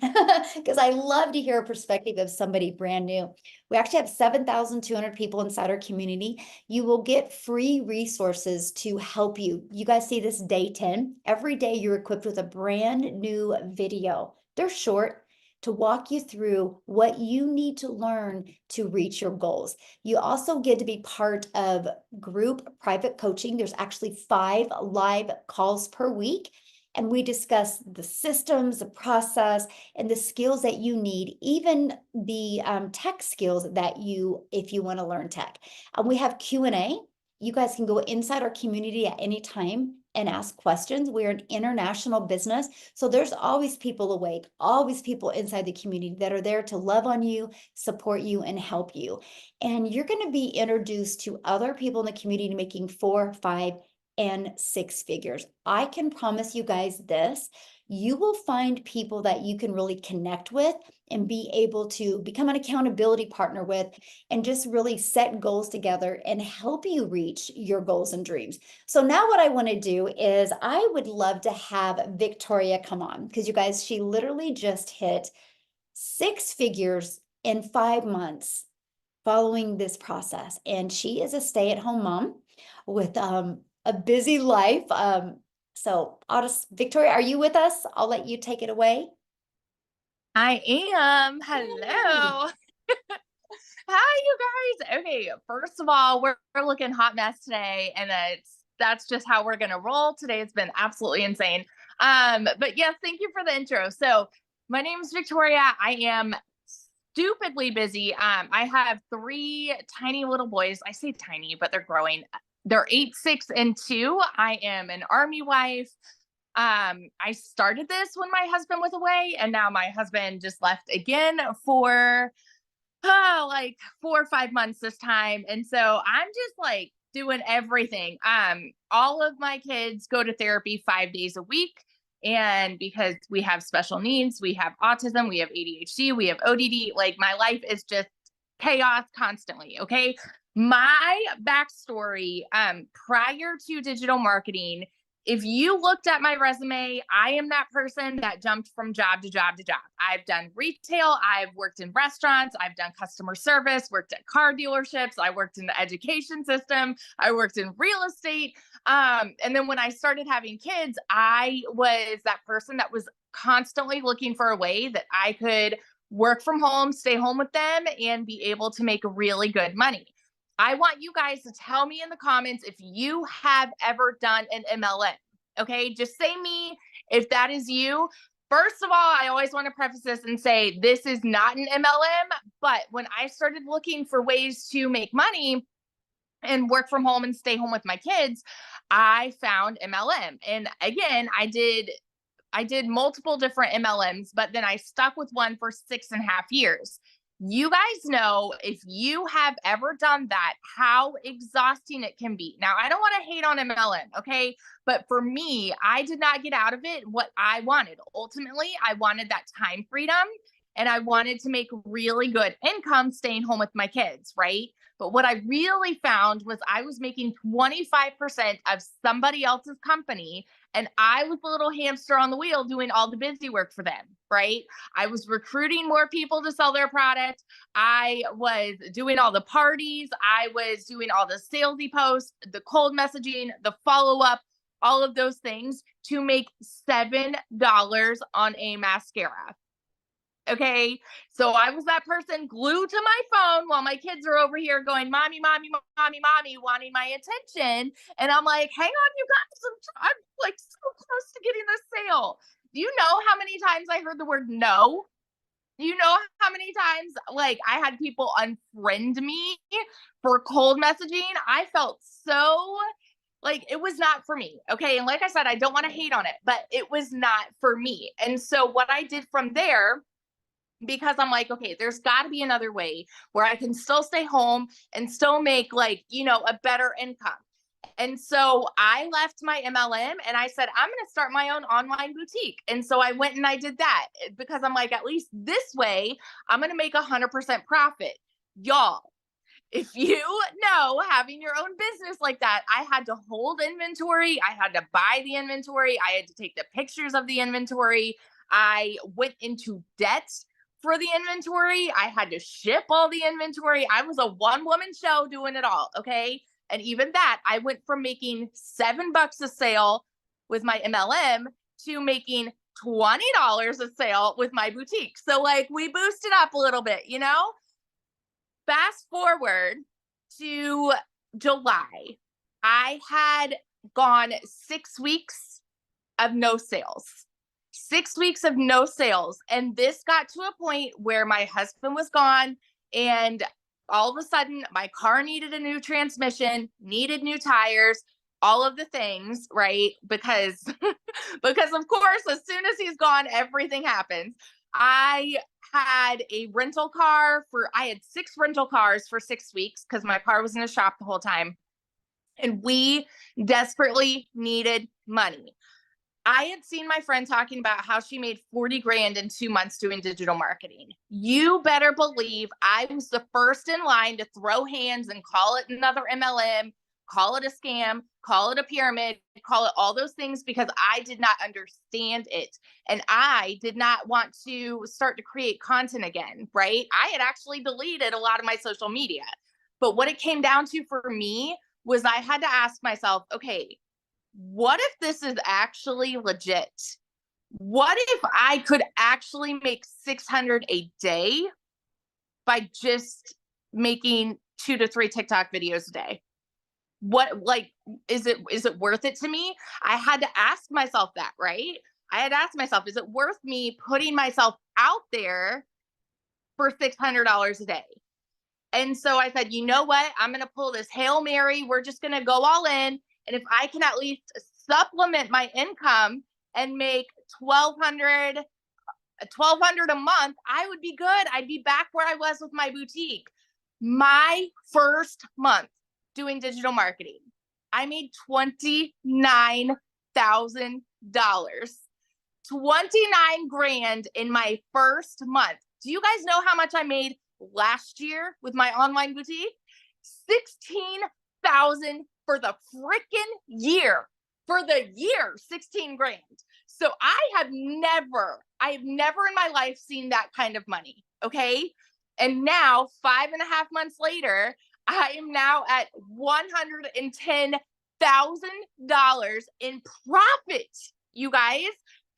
because I love to hear a perspective of somebody brand new. We actually have 7,200 people inside our community. You will get free resources to help you. You guys see this day 10. Every day you're equipped with a brand new video. They're short, to walk you through what you need to learn to reach your goals. You also get to be part of group private coaching. There's actually 5 live calls per week. And we discuss the systems, the process, and the skills that you need, even the tech skills that if you want to learn tech. We have Q&A. You guys can go inside our community at any time and ask questions. We're an international business, so there's always people awake, always people inside the community that are there to love on you, support you, and help you. And you're going to be introduced to other people in the community making 4, 5, and 6 figures. I can promise you guys this. You will find people that you can really connect with and be able to become an accountability partner with and just really set goals together and help you reach your goals and dreams. So now what I want to do is I would love to have Victoria come on because you guys, she literally just hit 6 figures in 5 months following this process. And she is a stay-at-home mom with a busy life. So Victoria, are you with us? I'll let you take it away. I am. Hello. Hi, you guys. Okay, first of all, we're looking hot mess today, and that's just how we're gonna roll. Today has been absolutely insane. But yes, thank you for the intro. So my name is Victoria. I am stupidly busy. I have 3 tiny little boys. I say tiny, but they're growing. They're 8, 6, and 2. I am an Army wife. I started this when my husband was away, and now my husband just left again for like 4 or 5 months this time. And so I'm just like doing everything. All of my kids go to therapy 5 days a week. And because we have special needs, we have autism, we have ADHD, we have ODD, like my life is just chaos constantly. Okay. My backstory, prior to digital marketing, if you looked at my resume, I am that person that jumped from job to job to job. I've done retail, I've worked in restaurants, I've done customer service, worked at car dealerships, I worked in the education system, I worked in real estate. And then when I started having kids, I was that person that was constantly looking for a way that I could work from home, stay home with them, and be able to make really good money. I want you guys to tell me in the comments if you have ever done an MLM. Okay, just say me if that is you. First of all, I always want to preface this and say this is not an MLM, but when I started looking for ways to make money and work from home and stay home with my kids, I found MLM. And again, I did multiple different MLMs, but then I stuck with one for 6.5 years. You guys know, if you have ever done that, how exhausting it can be. Now, I don't want to hate on MLM, okay? But for me, I did not get out of it what I wanted. Ultimately, I wanted that time freedom and I wanted to make really good income staying home with my kids, right? But what I really found was I was making 25% of somebody else's company, and I was the little hamster on the wheel doing all the busy work for them, right? I was recruiting more people to sell their product. I was doing all the parties. I was doing all the salesy posts, the cold messaging, the follow-up, all of those things to make $7 on a mascara. Okay. So I was that person glued to my phone while my kids are over here going, mommy, mommy, mommy, mommy, wanting my attention. And I'm like, hang on, you guys, I'm like so close to getting this sale. Do you know how many times I heard the word no? Do you know how many times like I had people unfriend me for cold messaging? I felt so like it was not for me. Okay. And like I said, I don't want to hate on it, but it was not for me. And so what I did from there, because I'm like, okay, there's got to be another way where I can still stay home and still make like, a better income. And so I left my MLM and I said, I'm going to start my own online boutique. And so I went and I did that because I'm like, at least this way, I'm going to make 100% profit. Y'all, if you know, having your own business like that, I had to hold inventory. I had to buy the inventory. I had to take the pictures of the inventory. I went into debt for the inventory. I had to ship all the inventory. I was a one-woman show doing it all. Okay. And even that, I went from making $7 a sale with my MLM to making $20 a sale with my boutique. So like we boosted up a little bit, Fast forward to July. I had gone 6 weeks of no sales. 6 weeks of no sales. And this got to a point where my husband was gone and all of a sudden my car needed a new transmission, needed new tires, all of the things, right? Because of course, as soon as he's gone, everything happens. I had a rental car I had 6 rental cars for 6 weeks because my car was in a shop the whole time. And we desperately needed money. I had seen my friend talking about how she made 40 grand in 2 months doing digital marketing. You better believe I was the first in line to throw hands and call it another MLM, call it a scam, call it a pyramid, call it all those things because I did not understand it. And I did not want to start to create content again, right? I had actually deleted a lot of my social media. But what it came down to for me was I had to ask myself, okay, what if this is actually legit? What if I could actually make 600 a day by just making 2 to 3 TikTok videos a day? What, like, is it worth it to me? I had to ask myself that, right? I had asked myself, is it worth me putting myself out there for $600 a day? And so I said, you know what? I'm going to pull this Hail Mary. We're just going to go all in. And if I can at least supplement my income and make $1,200 a month, I would be good. I'd be back where I was with my boutique. My first month doing digital marketing, I made $29,000. 29 grand in my first month. Do you guys know how much I made last year with my online boutique? 16,000 for the freaking year. For the year, 16 grand. So I have never in my life seen that kind of money. Okay. And now 5.5 months later, I am now at $110,000 in profit. You guys,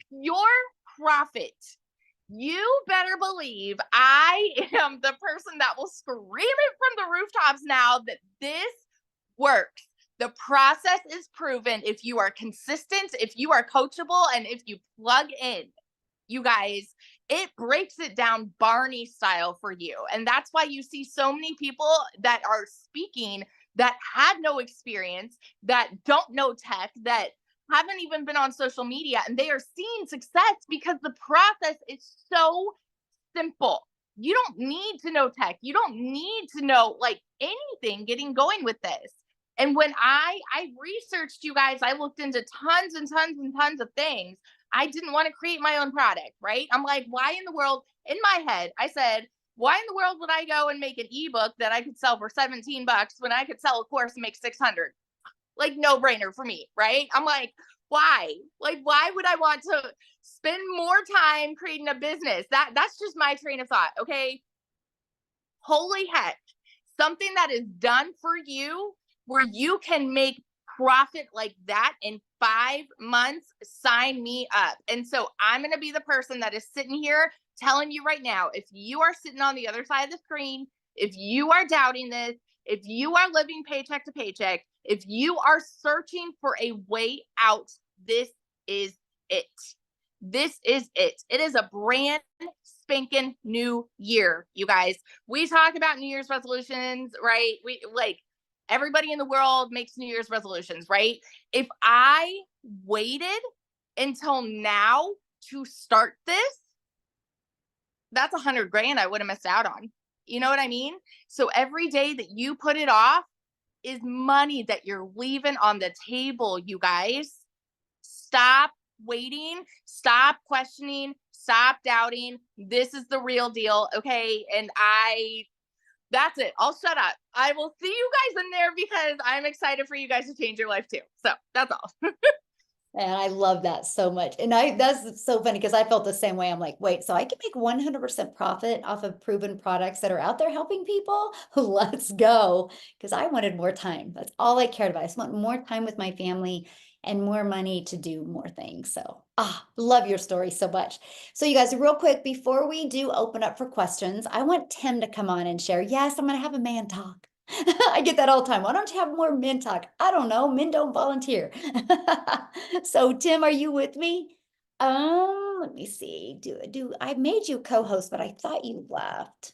your profit. You better believe I am the person that will scream it from the rooftops now that this works. The process is proven if you are consistent, if you are coachable, and if you plug in. You guys, it breaks it down Barney style for you. And that's why you see so many people that are speaking that had no experience, that don't know tech, that haven't even been on social media, and they are seeing success because the process is so simple. You don't need to know tech. You don't need to know like anything getting going with this. And when I researched, you guys, I looked into tons and tons and tons of things. I didn't want to create my own product, right? I'm like, why in the world, in my head, I said, why in the world would I go and make an ebook that I could sell for $17 when I could sell a course and make 600? Like, no brainer for me, right? I'm like, why? Like, why would I want to spend more time creating a business? That's just my train of thought. Okay. Holy heck. Something that is done for you where you can make profit like that in 5 months, sign me up. And so I'm going to be the person that is sitting here telling you right now, if you are sitting on the other side of the screen, if you are doubting this, if you are living paycheck to paycheck, if you are searching for a way out, this is it. This is it. It is a brand spanking new year, you guys. We talk about New Year's resolutions, right? We like everybody in the world makes New Year's resolutions, right? If I waited until now to start this, that's 100 grand I would have missed out on. You know what I mean? So every day that you put it off is money that you're leaving on the table, you guys. Stop waiting, stop questioning, stop doubting. This is the real deal, okay? And that's it. I'll shut up. I will see you guys in there because I'm excited for you guys to change your life too. So that's all. And I love that so much. And that's so funny because I felt the same way. I'm like, wait, so I can make 100% profit off of proven products that are out there helping people? Let's go. Because I wanted more time. That's all I cared about. I just want more time with my family and more money to do more things. So, love your story so much. So you guys, real quick, before we do open up for questions, I want Tim to come on and share. Yes, I'm going to have a man talk. I get that all the time. Why don't you have more men talk? I don't know. Men don't volunteer. So Tim, are you with me? Let me see. I made you co-host, but I thought you left.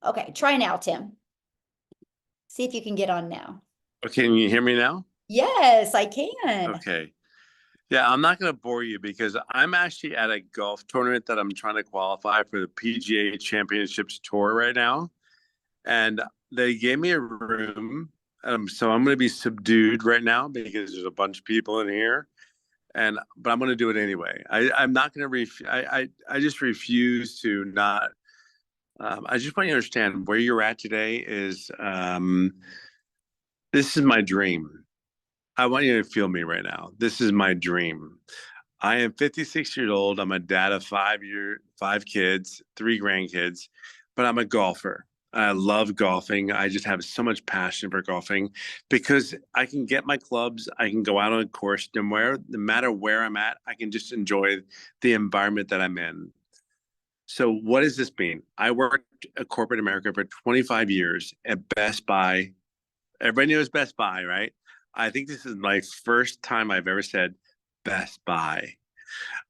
Okay, try now, Tim. See if you can get on now. Okay, can you hear me now? Yes, I can. Okay. Yeah, I'm not going to bore you because I'm actually at a golf tournament that I'm trying to qualify for the PGA Championships Tour right now. And they gave me a room. So I'm going to be subdued right now because there's a bunch of people in here. But I'm going to do it anyway. I'm not going to I just refuse to not. I just want you to understand where you're at today is this is my dream. I want you to feel me right now. This is my dream. I am 56 years old. I'm a dad of 5 kids, 3 grandkids, but I'm a golfer. I love golfing. I just have so much passion for golfing because I can get my clubs. I can go out on a course no matter where I'm at. I can just enjoy the environment that I'm in. So what does this mean? I worked at corporate America for 25 years at Best Buy. Everybody knows Best Buy, right? I think this is my first time I've ever said Best Buy.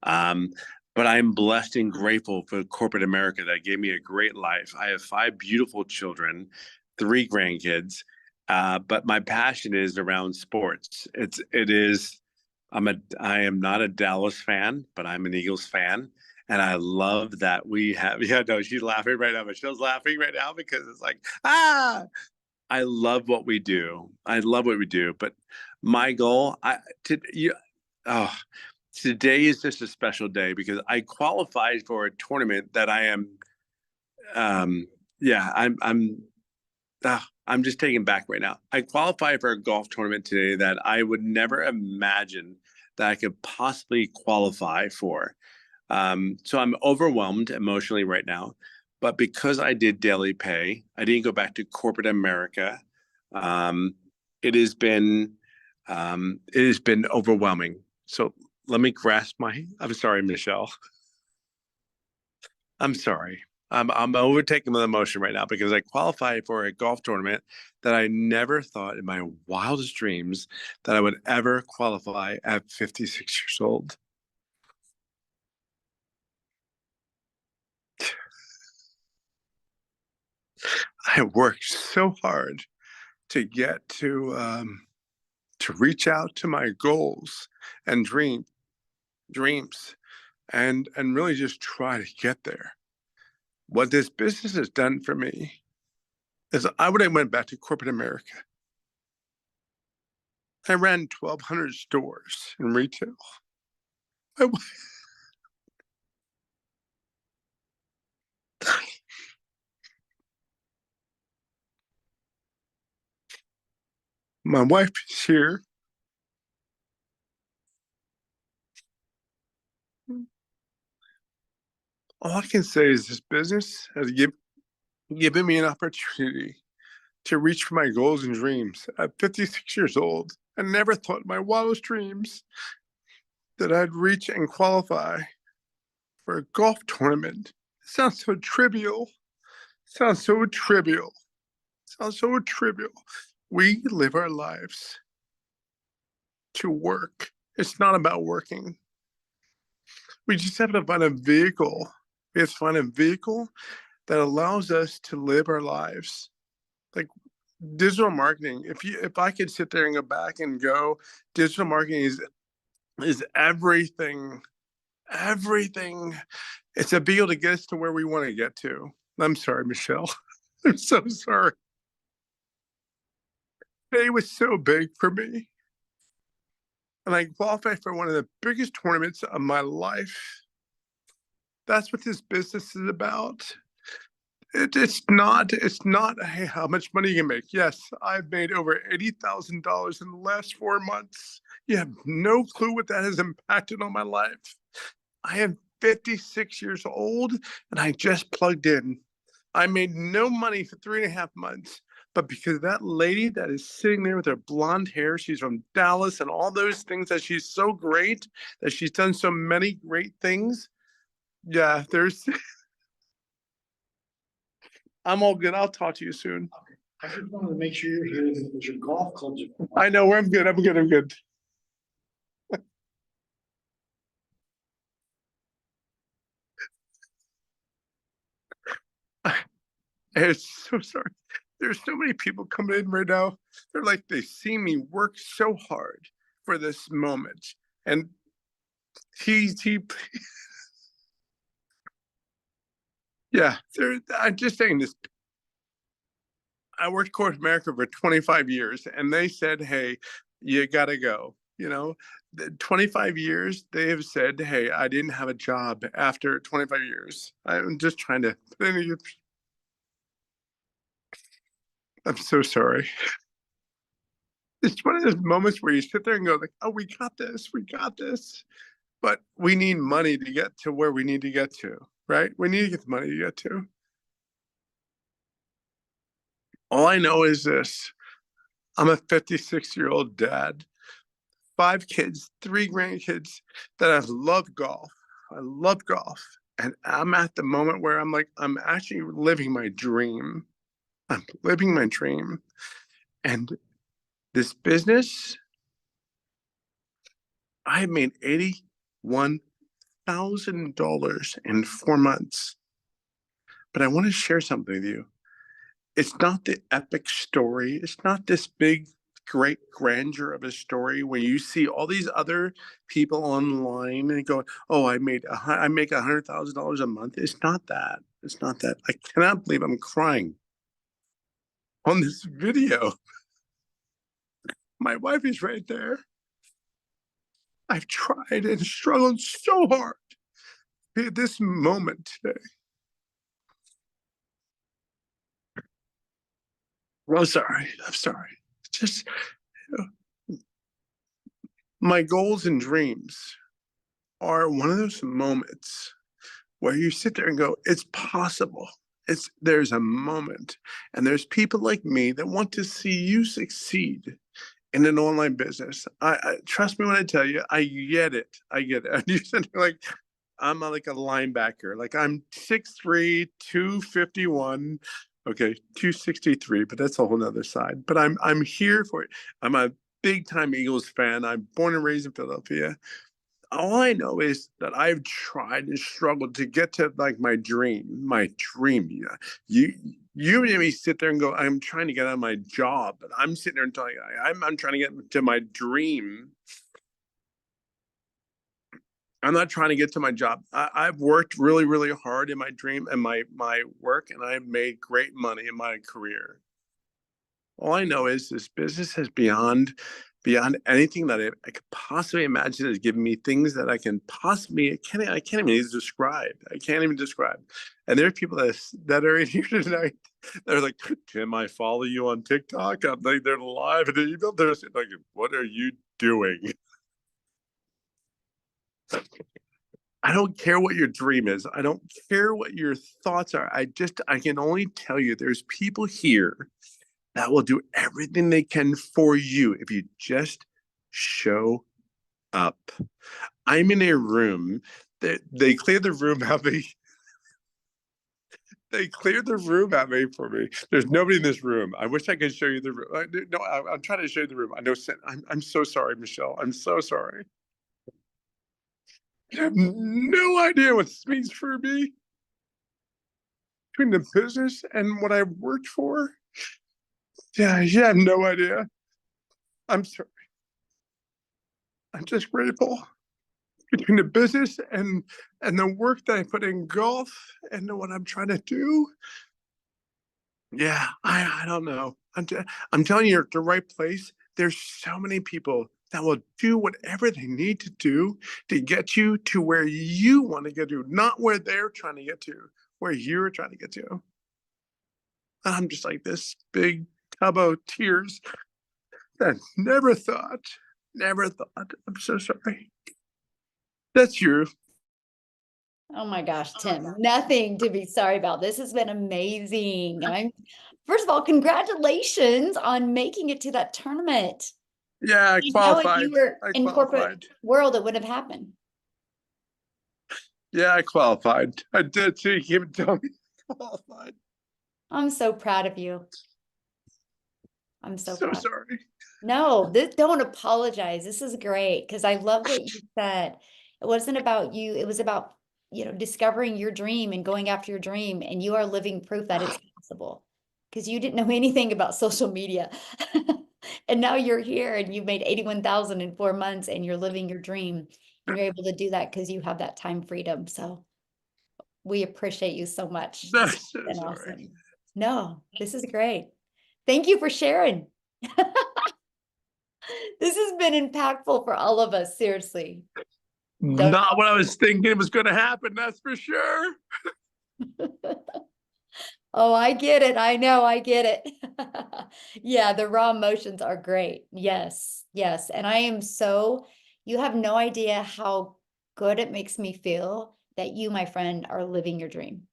Um, but I'm blessed and grateful for corporate America that gave me a great life. I have 5 beautiful children, 3 grandkids, but my passion is around sports. I am not a Dallas fan, but I'm an Eagles fan. And I love that we have, yeah, no, she's laughing right now. Michelle's laughing right now because it's like, I love what we do. I love what we do. But my goal, today is just a special day because I qualified for a tournament that I am, yeah, I'm just taken back right now. I qualified for a golf tournament today that I would never imagine that I could possibly qualify for. So I'm overwhelmed emotionally right now, but because I did daily pay, I didn't go back to corporate America. It has been overwhelming. So let me grasp I'm sorry, Michelle. I'm sorry. I'm overtaken with emotion right now because I qualified for a golf tournament that I never thought in my wildest dreams that I would ever qualify at 56 years old. I worked so hard to get to reach out to my goals and dreams and really just try to get there. What this business has done for me is I would have went back to corporate America. I ran 1,200 stores in retail. My wife is here. All I can say is this business has given me an opportunity to reach for my goals and dreams. At 56 years old, I never thought in my wildest dreams that I'd reach and qualify for a golf tournament. It sounds so trivial. Sounds so trivial. Sounds so trivial. We live our lives to work. It's not about working. We just have to find a vehicle. We have to find a vehicle that allows us to live our lives. Like digital marketing. If I could sit there and go back and go, digital marketing is everything. Everything. It's a vehicle to get us to where we want to get to. I'm sorry, Michelle. I'm so sorry. Today was so big for me. And I qualified for one of the biggest tournaments of my life. That's what this business is about. It's not, hey, how much money you can make. Yes, I've made over $80,000 in the last 4 months. You have no clue what that has impacted on my life. I am 56 years old and I just plugged in. I made no money for 3.5 months, but because of that lady that is sitting there with her blonde hair, she's from Dallas and all those things that she's so great, that she's done so many great things. Yeah, I'm all good. I'll talk to you soon. Okay. I just wanted to make sure you're here because your golf clubs are. I know, I'm good. I'm good. I'm good. I'm so sorry. There's so many people coming in right now. They're like, they see me work so hard for this moment. And yeah, I'm just saying this. I worked corporate America for 25 years and they said, hey, you gotta go. 25 years, they have said, hey, I didn't have a job after 25 years. I'm just trying to, I'm so sorry. It's one of those moments where you sit there and go like, oh, we got this. But we need money to get to where we need to get to, right? We need to get the money to get to. All I know is this. I'm a 56-year-old dad, 5 kids, 3 grandkids that have loved golf. I love golf. And I'm at the moment where I'm like, I'm actually living my dream. I'm living my dream. And this business, I made $81,000 in 4 months. But I want to share something with you. It's not the epic story. It's not this big, great grandeur of a story where you see all these other people online and go, "Oh, I make $100,000 a month." It's not that. It's not that. I cannot believe I'm crying on this video. My wife is right there. I've tried and struggled so hard to be at this moment today. I'm sorry. I'm sorry. Just my goals and dreams are one of those moments where you sit there and go, it's possible. There's a moment, and there's people like me that want to see you succeed in an online business. I trust me when I tell you, I get it. I get it. And you said like, I'm like a linebacker. Like I'm 6'3", 251. Okay, 263, but that's a whole nother side. But I'm here for it. I'm a big time Eagles fan. I'm born and raised in Philadelphia. All I know is that I've tried and struggled to get to like my dream. Yeah. You made me sit there and go, I'm trying to get on my job, but I'm sitting there and telling you, I'm trying to get to my dream. I'm not trying to get to my job. I've worked really, really hard in my dream and my work, and I've made great money in my career. All I know is this business is beyond anything that I could possibly imagine. Has given me things that I can't even describe. I can't even describe. And there are people that are in here tonight. They're like, "Tim, I follow you on TikTok." I'm like, they're live and they're like, "What are you doing?" I don't care what your dream is. I don't care what your thoughts are. I can only tell you there's people here that will do everything they can for you if you just show up. I'm in a room that they cleared the room out of me. They cleared the room out for me. There's nobody in this room. I wish I could show you the room. No, I'm trying to show you the room. I know. I'm so sorry, Michelle. I'm so sorry. You have no idea what this means for me. Between the business and what I've worked for. Yeah, you have no idea. I'm sorry. I'm just grateful. Between the business and the work that I put in golf and what I'm trying to do. Yeah, I don't know. I'm telling you, you're at the right place. There's so many people that will do whatever they need to do to get you to where you want to get to, not where they're trying to get to, where you're trying to get to. I'm just like this big tub of tears that never thought. I'm so sorry. That's you. Oh my gosh, Tim, nothing to be sorry about. This has been amazing. First of all, congratulations on making it to that tournament. Yeah, I You know, if qualified. you were I in qualified. corporate world, it would have happened. Yeah, I qualified. I did too. You even tell me I qualified. I'm so proud of you. I'm so proud. Sorry. No, don't apologize. This is great because I love what you said. It wasn't about you. It was about, discovering your dream and going after your dream. And you are living proof that it's possible because you didn't know anything about social media. And now you're here and you've made 81,000 in 4 months and you're living your dream. And you're able to do that because you have that time freedom. So we appreciate you so much. That's so And sorry. awesome. No, this is great. Thank you for sharing. This has been impactful for all of us, seriously. Not what I was thinking it was going to happen, that's for sure. Oh, I get it. I know, I get it. Yeah, the raw emotions are great. Yes, yes. And you have no idea how good it makes me feel that you, my friend, are living your dream.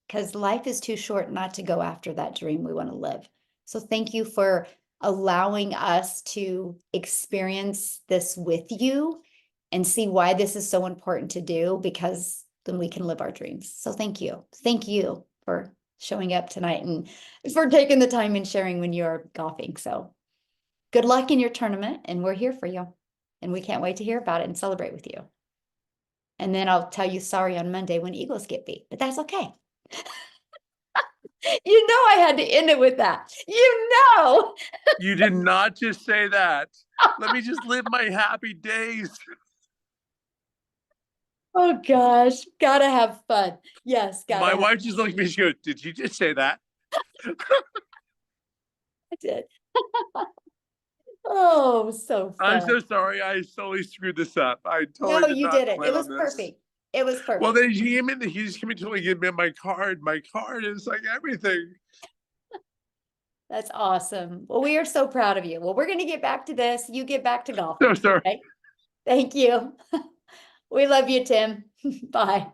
Because life is too short not to go after that dream we want to live. So thank you for allowing us to experience this with you and see why this is so important to do, because then we can live our dreams. So thank you. Thank you for showing up tonight and for taking the time and sharing when you're golfing. So good luck in your tournament, and we're here for you. And we can't wait to hear about it and celebrate with you. And then I'll tell you sorry on Monday when Eagles get beat, but that's okay. You know I had to end it with that. You know. You did not just say that. Let me just live my happy days. Oh gosh, gotta have fun. Yes, gotta My have wife just looked at me, she goes, did you just say that? I did. Oh, so I'm fun. so sorry. I totally screwed this up. I totally No, did you not didn't. plan It was on this. perfect. It was perfect. Well, then he came in, he just came in to give me my card. My card is like everything. That's awesome. Well, we are so proud of you. Well, we're going to get back to this. You get back to golf. So sorry. Okay? Thank you. We love you, Tim. Bye.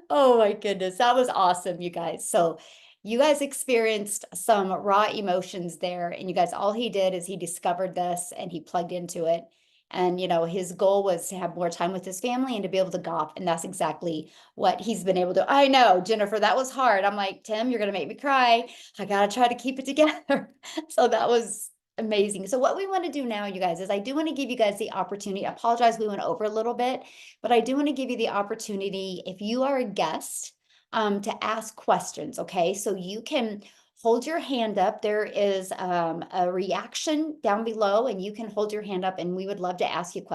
Oh my goodness. That was awesome, you guys. So you guys experienced some raw emotions there. And you guys, all he did is he discovered this and he plugged into it. And, you know, his goal was to have more time with his family and to be able to golf. And that's exactly what he's been able to. I know, Jennifer, that was hard. I'm like, Tim, you're going to make me cry. I got to try to keep it together. So that was amazing. So what we want to do now, you guys, is I do want to give you guys the opportunity. I apologize, we went over a little bit, but I do want to give you the opportunity, if you are a guest, to ask questions. Okay, so you can hold your hand up. There is a reaction down below, and you can hold your hand up, and we would love to ask you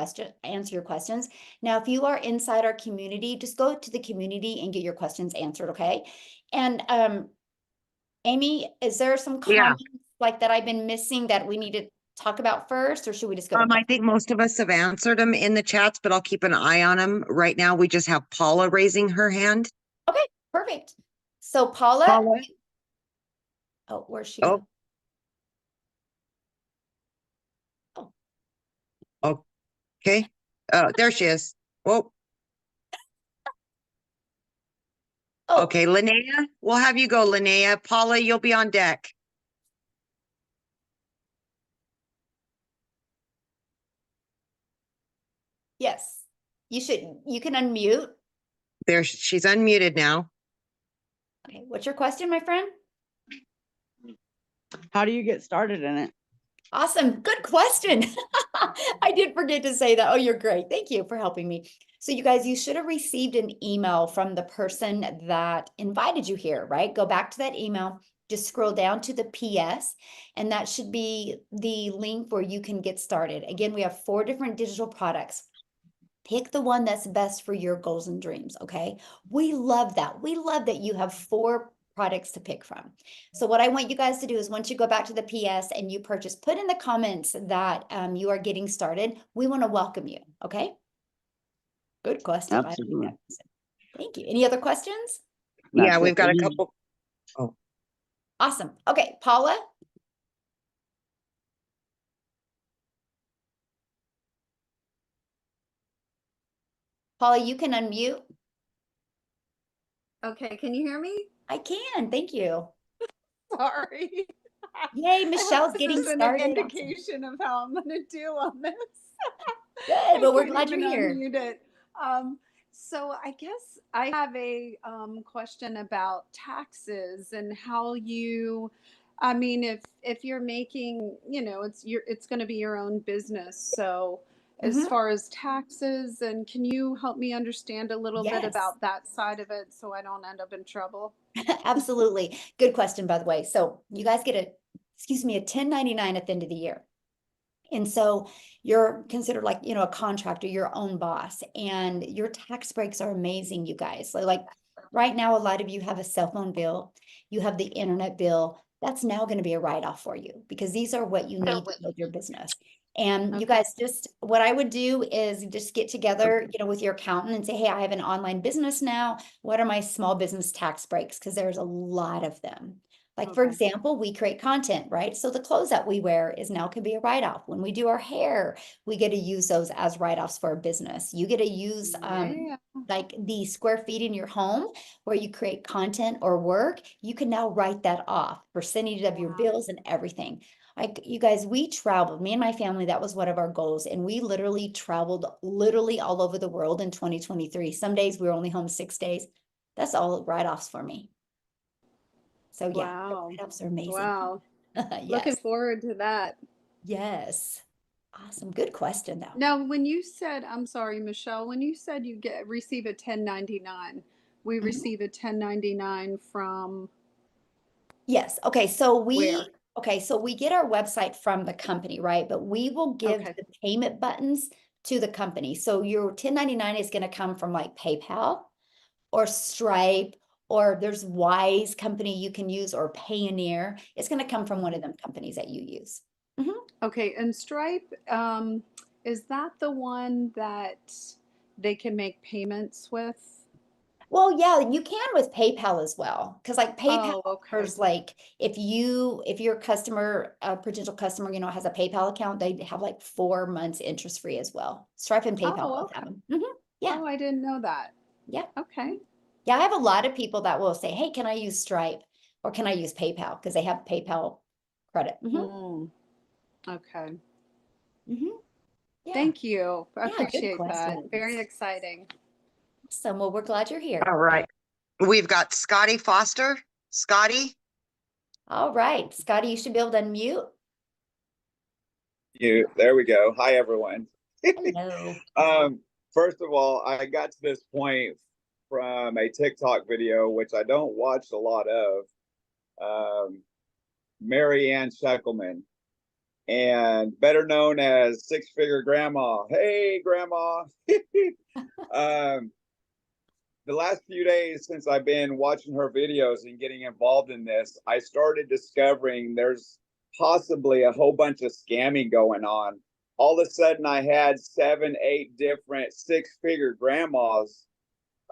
answer your questions. Now, if you are inside our community, just go to the community and get your questions answered. Okay, and Amy, is there some comments like that I've been missing that we need to talk about first, or should we just go? I think most of us have answered them in the chats, but I'll keep an eye on them. Right now, we just have Paula raising her hand. Okay, perfect. So Paula. Paula? Oh, where's she? Oh. Oh. Okay. Oh, there she is. Oh. Oh. Okay, Linnea, we'll have you go, Linnea. Paula, you'll be on deck. Yes, you can unmute. There, she's unmuted now. Okay, what's your question, my friend? How do you get started in it? Awesome, good question. I did forget to say that. Oh, you're great. Thank you for helping me. So you guys, you should have received an email from the person that invited you here, right? Go back to that email, just scroll down to the PS, and that should be the link where you can get started. Again, we have 4 different digital products. Pick the one that's best for your goals and dreams, okay? We love that. We love that you have 4 products to pick from. So what I want you guys to do is once you go back to the PS and you purchase, put in the comments that you are getting started. We want to welcome you, okay? Good question. Absolutely. Thank you. Any other questions? Yeah, we've got a couple. Oh, Awesome. Okay, Paula? Paula, you can unmute. Okay, can you hear me? I can. Thank you. Sorry. Yay, Michelle's getting This is started. an indication of how I'm gonna do on this. Good. Well, we're I glad can't you're here. even unmute it. So I guess I have a question about taxes and how you, I mean, if you're making, you know, it's going to be your own business. So as far as taxes, and can you help me understand a little bit Yes. about that side of it so I don't end up in trouble? Absolutely. Good question, by the way. So you guys get a 1099 at the end of the year. And so you're considered like, you know, a contractor, your own boss, and your tax breaks are amazing, you guys. So like right now, a lot of you have a cell phone bill, you have the internet bill. That's now going to be a write-off for you because these are what you need to build your business. And you guys, just what I would do is just get together, you know, with your accountant and say, hey, I have an online business now. What are my small business tax breaks? Because there's a lot of them. Like, for example, we create content, right? So the clothes that we wear is now can be a write-off. When we do our hair, we get to use those as write-offs for our business. You get to use like the square feet in your home where you create content or work. You can now write that off, percentage of your bills and everything. You guys, we traveled, me and my family, that was one of our goals. And we literally traveled literally all over the world in 2023. Some days we were only home 6 days. That's all write-offs for me. So yeah, the Wow. write-offs are amazing. Wow. Looking Yes, forward to that. yes. Awesome. Good question though. Now, when you said, I'm sorry, Michelle, when you said you receive a 1099, we Mhm. receive a 1099 from Yes. Okay. So where? we get our website from the company, right? But we will give Okay. the payment buttons to the company. So your 1099 is going to come from like PayPal or Stripe, or there's Wise company you can use, or Payoneer. It's going to come from one of them companies that you use. Mhm. Okay, and Stripe, is that the one that they can make payments with? Well, yeah, you can with PayPal as well. Because like PayPal Oh, okay. offers like if your customer, a potential customer, has a PayPal account, they have like 4 months interest free as well. Stripe and PayPal Oh, both have okay. them. Yeah, Oh, I didn't know that. yeah. Okay. Yeah, I have a lot of people that will say, hey, can I use Stripe or can I use PayPal? Because they have PayPal credit. Okay. Yeah. Thank you. I Yeah, good appreciate that. questions. Very exciting. Awesome. Well, we're glad you're here. All right. We've got Scotty Foster. Scotty? All right, Scotty, you should be able to unmute. There we go. Hi, everyone. Hello. First of all, I got to this point from a TikTok video, which I don't watch a lot of, Mary Ann Sheckelman, and better known as Six Figure Grandma. Hey, Grandma. The last few days since I've been watching her videos and getting involved in this, I started discovering there's possibly a whole bunch of scamming going on. All of a sudden, I had 7, 8 different six-figure grandmas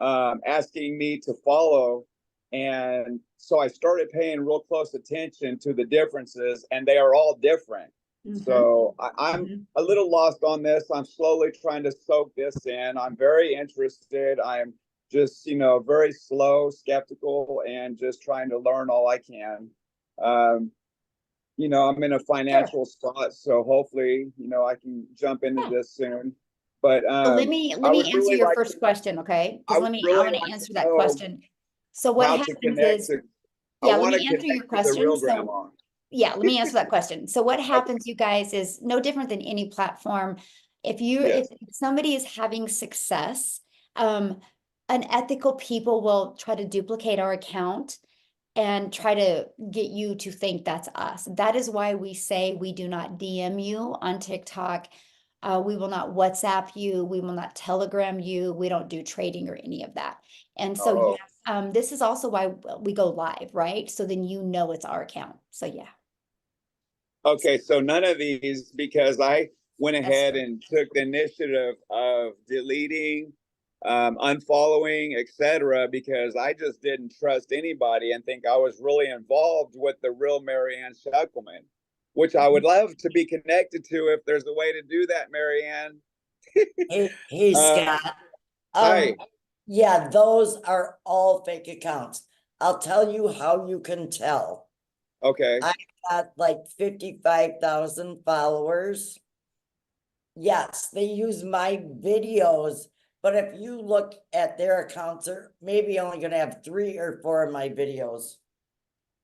asking me to follow. And so I started paying real close attention to the differences, and they are all different. So I'm a little lost on this. I'm slowly trying to soak this in. I'm very interested. I'm just, very slow, skeptical, and just trying to learn all I can. I'm in a financial spot, so hopefully, I can jump into this soon. But So let me answer your first question, okay? Because I want to answer that question. So what happens is, yeah, let me answer your question. So yeah, let me answer that question. So what happens, you guys, is no different than any platform. If somebody is having success, unethical people will try to duplicate our account and try to get you to think that's us. That is why we say we do not DM you on TikTok. We will not WhatsApp you. We will not Telegram you. We don't do trading or any of that. And so, this is also why we go live, right? So then it's our account. So yeah. Okay, so none of these, because I went ahead and took the initiative of deleting, unfollowing, etc., because I just didn't trust anybody and think I was really involved with the real Mary Ann Sheckelman, which I would love to be connected to if there's a way to do that, Mary Ann. Hey, Scott. Hi. Yeah, those are all fake accounts. I'll tell you how you can tell. Okay. I got like 55,000 followers. Yes, they use my videos, but if you look at their accounts, they're maybe only going to have 3 or 4 of my videos.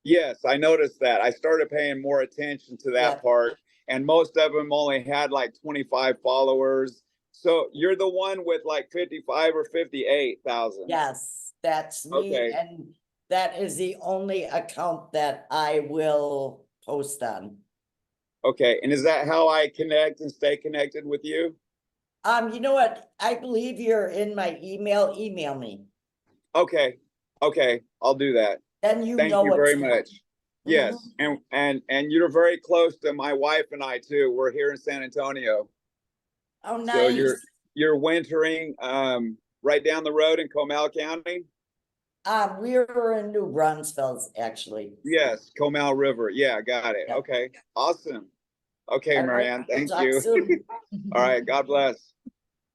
Yes, I noticed that. I started paying more attention to that part, and most of them only had like 25 followers. So you're the one with like 55 or 58,000. Yes, that's me. Okay. And that is the only account that I will post on. Okay. And is that how I connect and stay connected with you? You know what? I believe you're in my email. Email me. Okay. Okay. I'll do that. Then Thank you very what's much. Yes. And you're very close to my wife and I too. We're here in San Antonio. Oh, nice. So you're wintering right down the road in Comal County? We were in New Brunsville, actually. Yes, Comal River. Yeah, got it. Okay. Awesome. Okay, Marianne. Thank you. Soon. All right. God bless.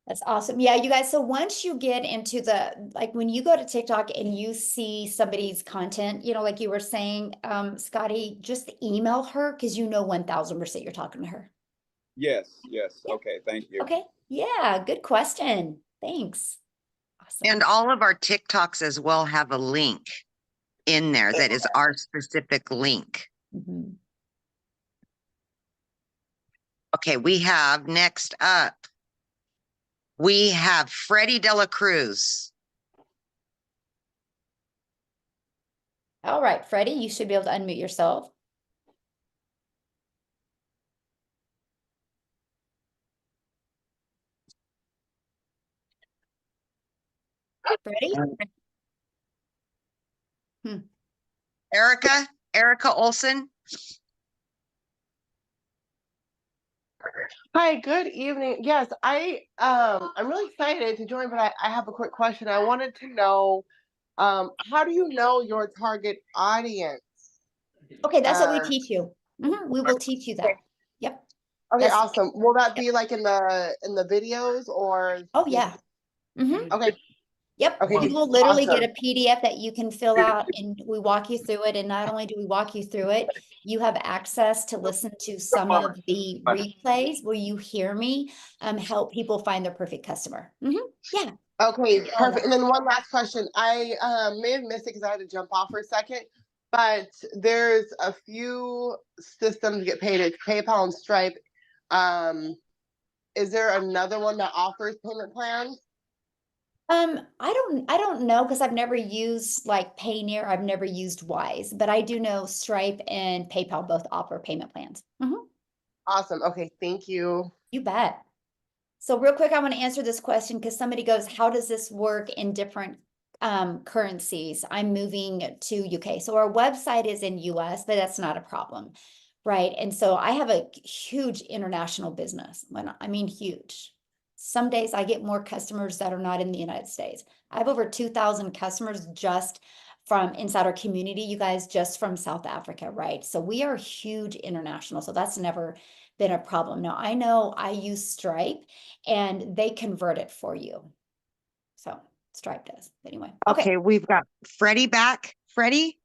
That's awesome. Yeah, you guys. So once you get into like when you go to TikTok and you see somebody's content, like you were saying, Scotty, just email her because 1000% you're talking to her. Yes. Yeah. Okay. Thank you. Okay. Yeah. Good question. Thanks. Awesome. And all of our TikToks as well have a link in there that is our specific link. Mhm. Okay, we have next up, we have Freddie Dela Cruz. All right, Freddie, you should be able to unmute yourself. Freddie? Erica Olson. Hi, good evening. Yes, I'm really excited to join, but I have a quick question. I wanted to know, how do you know your target audience? Okay, that's what we teach you. We will teach you that. Okay. Yep. Okay, That's- awesome. Will that be like in the videos or? Oh yeah. Okay. Yep. Okay, You will literally awesome. get a PDF that you can fill out and we walk you through it. And not only do we walk you through it, you have access to listen to some of the replays where you hear me help people find their perfect customer. Yeah. Okay, perfect. And then one last question. I may have missed it because I had to jump off for a second, but there's a few systems to get paid. It's PayPal and Stripe. Is there another one that offers payment plans? I don't know because I've never used like Payoneer. I've never used Wise, but I do know Stripe and PayPal both offer payment plans. Awesome. Okay, thank you. You bet. So real quick, I want to answer this question because somebody goes, how does this work in different currencies? I'm moving to UK. So our website is in US, but that's not a problem, right? And so I have a huge international business. I mean huge. Some days I get more customers that are not in the United States. I have over 2,000 customers just from inside our community, you guys, just from South Africa, right? So we are huge international. So that's never been a problem. Now I know I use Stripe and they convert it for you. So Stripe does. Anyway. Okay, we've got Freddie back. Freddie?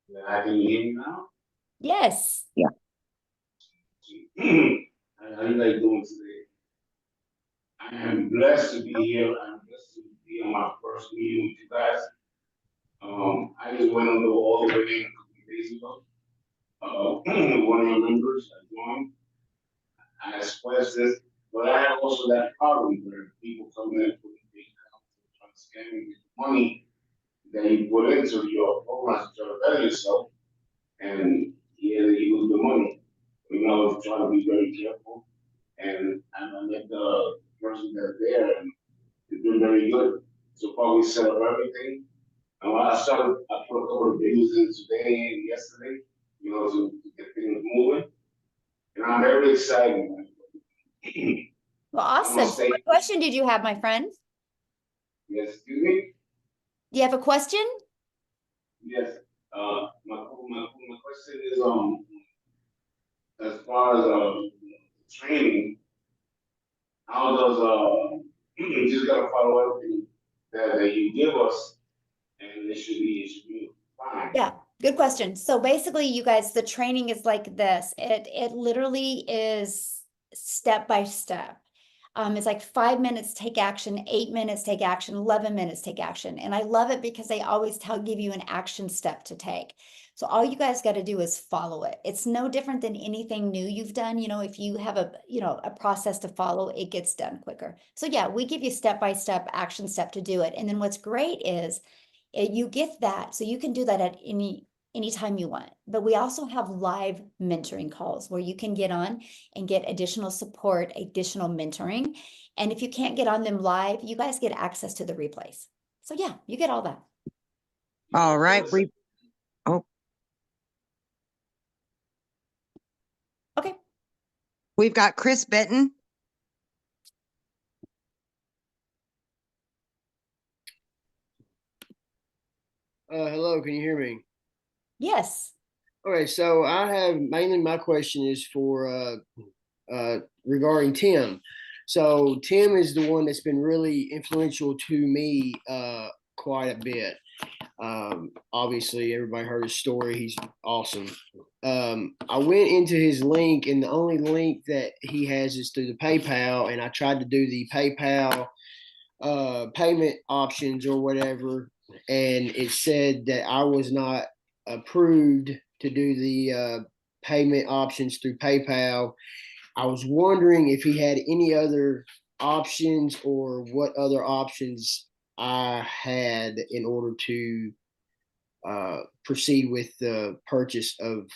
Yeah, can you hear me now? Yes. Yeah. How you guys doing today? I am blessed to be here. I'm blessed to be on my first meeting with you guys. I just went on all the way in a couple of days ago. One of your members I joined. I expressed this, but I have also that problem where people come in and put things out, trying to scam you with money that you put into your programs to try to better yourself, and yeah, they use the money. Try to be very careful. And I met the person that's there, and it's been very good. So far, we set up everything. I put a couple of videos in today and yesterday, to get things moving. And I'm very excited. Well, awesome. So what question did you have, my friend? Yes, excuse me? Do you have a question? Yes. My question is, as far as training, how does you just gotta follow everything that you give us, and it should be fine. Yeah, good question. So basically, you guys, the training is like this. It literally is step by step. It's like 5 minutes, take action, 8 minutes, take action, 11 minutes, take action. And I love it because they always give you an action step to take. So all you guys got to do is follow it. It's no different than anything new you've done. If you have a process to follow, it gets done quicker. So yeah, we give you step-by-step action step to do it. And then what's great is you get that. So you can do that at anytime you want. But we also have live mentoring calls where you can get on and get additional support, additional mentoring. And if you can't get on them live, you guys get access to the replays. So yeah, you get all that. All right. Okay. We've got Chris Benton. Hello, can you hear me? Yes. Okay, so I have mainly my question is for regarding Tim. So Tim is the one that's been really influential to me quite a bit. Obviously, everybody heard his story. He's awesome. I went into his link, and the only link that he has is through the PayPal, and I tried to do the PayPal payment options or whatever, and it said that I was not approved to do the payment options through PayPal. I was wondering if he had any other options or what other options I had in order to proceed with the purchase of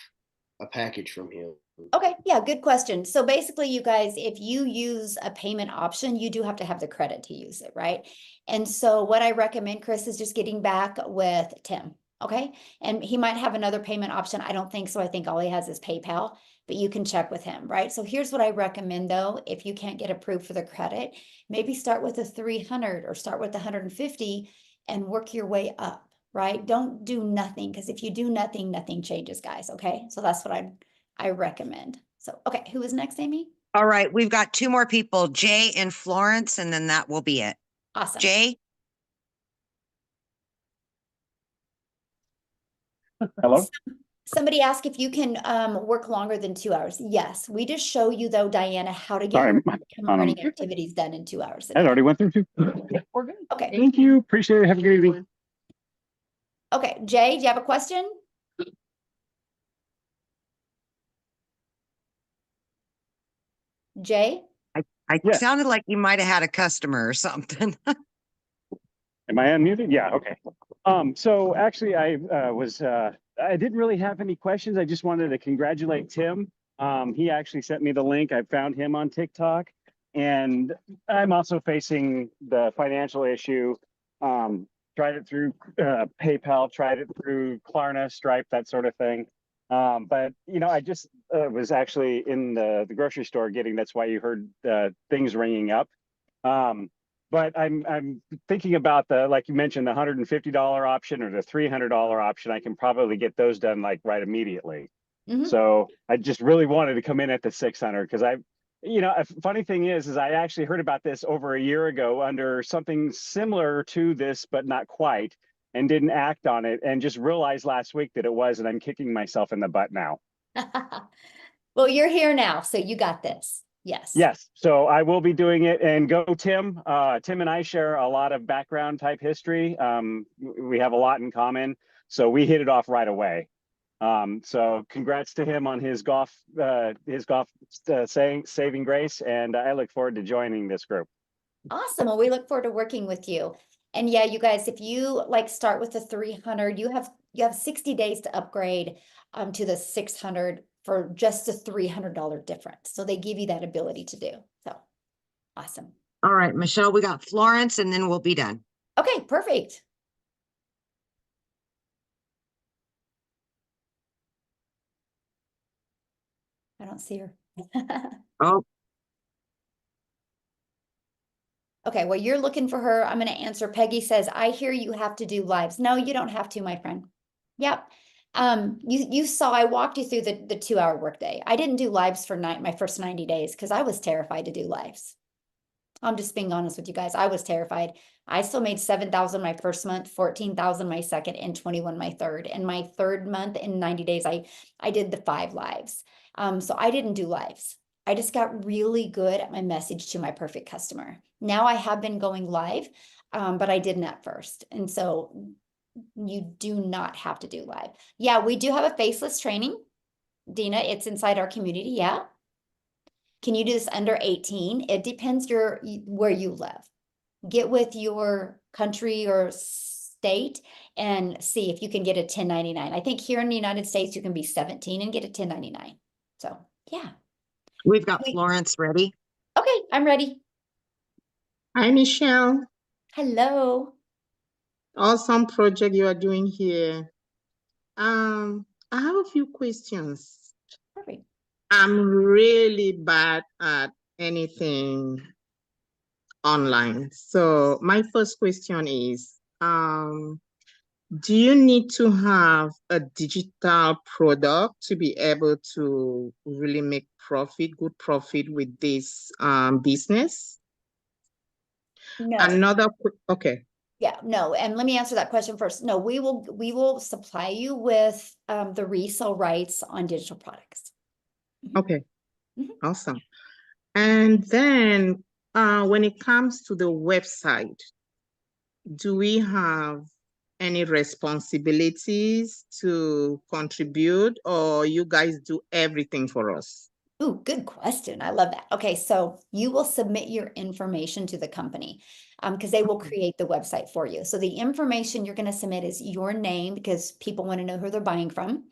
a package from him. Okay, yeah, good question. So basically, you guys, if you use a payment option, you do have to have the credit to use it, right? And so what I recommend, Chris, is just getting back with Tim, okay? And he might have another payment option. I don't think so. I think all he has is PayPal, but you can check with him, right? So here's what I recommend though, if you can't get approved for the credit, maybe start with a 300 or start with 150 and work your way up, right? Don't do nothing, because if you do nothing, nothing changes, guys, okay? So that's what I recommend. So, okay, who is next, Amy? All right, we've got two more people, Jay and Florence, and then that will be it. Awesome. Jay? Hello? Somebody asked if you can work longer than 2 hours. Yes, we just show you though, Diana, how to get Sorry, earning activities done in 2 hours. I already went through two. We're good. Okay. Thank you. Appreciate it. Have a good evening. Okay, Jay, do you have a question? Jay? I Yes. sounded like you might have had a customer or something. Am I unmuted? Yeah, okay. So actually I I didn't really have any questions. I just wanted to congratulate Tim. He actually sent me the link. I found him on TikTok, and I'm also facing the financial issue. Tried it through PayPal, tried it through Klarna, Stripe, that sort of thing. But you know, I just was actually in the grocery store getting, that's why you heard things ringing up. But I'm thinking about the, like you mentioned, the $150 option or the $300 option. I can probably get those done like right immediately. Mhm. So I just really wanted to come in at the 600 because you know, a funny thing is I actually heard about this over a year ago under something similar to this, but not quite, and didn't act on it, and just realized last week that it was, and I'm kicking myself in the butt now. Well, you're here now, so you got this. Yes. Yes, so I will be doing it, and go Tim. Tim and I share a lot of background type history. We have a lot in common, so we hit it off right away. So congrats to him on his golf saving grace, and I look forward to joining this group. Awesome. Well, we look forward to working with you. And yeah, you guys, if you like start with the 300, you have 60 days to upgrade to the 600 for just a $300 difference. So they give you that ability to do. So awesome. All right, Michelle, we got Florence, and then we'll be done. Okay, perfect. I don't see her. Oh, Okay, well, you're looking for her. I'm going to answer. Peggy says, I hear you have to do lives. No, you don't have to, my friend. Yep. You saw, I walked you through the 2 hour workday. I didn't do lives for my first 90 days because I was terrified to do lives. I'm just being honest with you guys. I was terrified. I still made 7,000 my first month, 14,000 my second, and 21 my third. And my third month in 90 days, I did the 5 lives. So I didn't do lives. I just got really good at my message to my perfect customer. Now I have been going live, but I didn't at first. And so you do not have to do live. Yeah, we do have a faceless training. Dina, it's inside our community. Yeah. Can you do this under 18? It depends where you live. Get with your country or state and see if you can get a 1099. I think here in the United States, you can be 17 and get a 1099. So yeah. we've got Florence ready. Okay, I'm ready. Hi, Michelle. Hello. Awesome project you are doing here. I have a few questions. Perfect. I'm really bad at anything online. So my first question is, do you need to have a digital product to be able to really make good profit with this business? No. Okay. Yeah, no, and let me answer that question first. No, we will supply you with the resale rights on digital products. Okay. Mhm. Awesome. And then when it comes to the website, do we have any responsibilities to contribute, or you guys do everything for us? Ooh, good question. I love that. Okay, so you will submit your information to the company because they will create the website for you. So the information you're going to submit is your name because people want to know who they're buying from.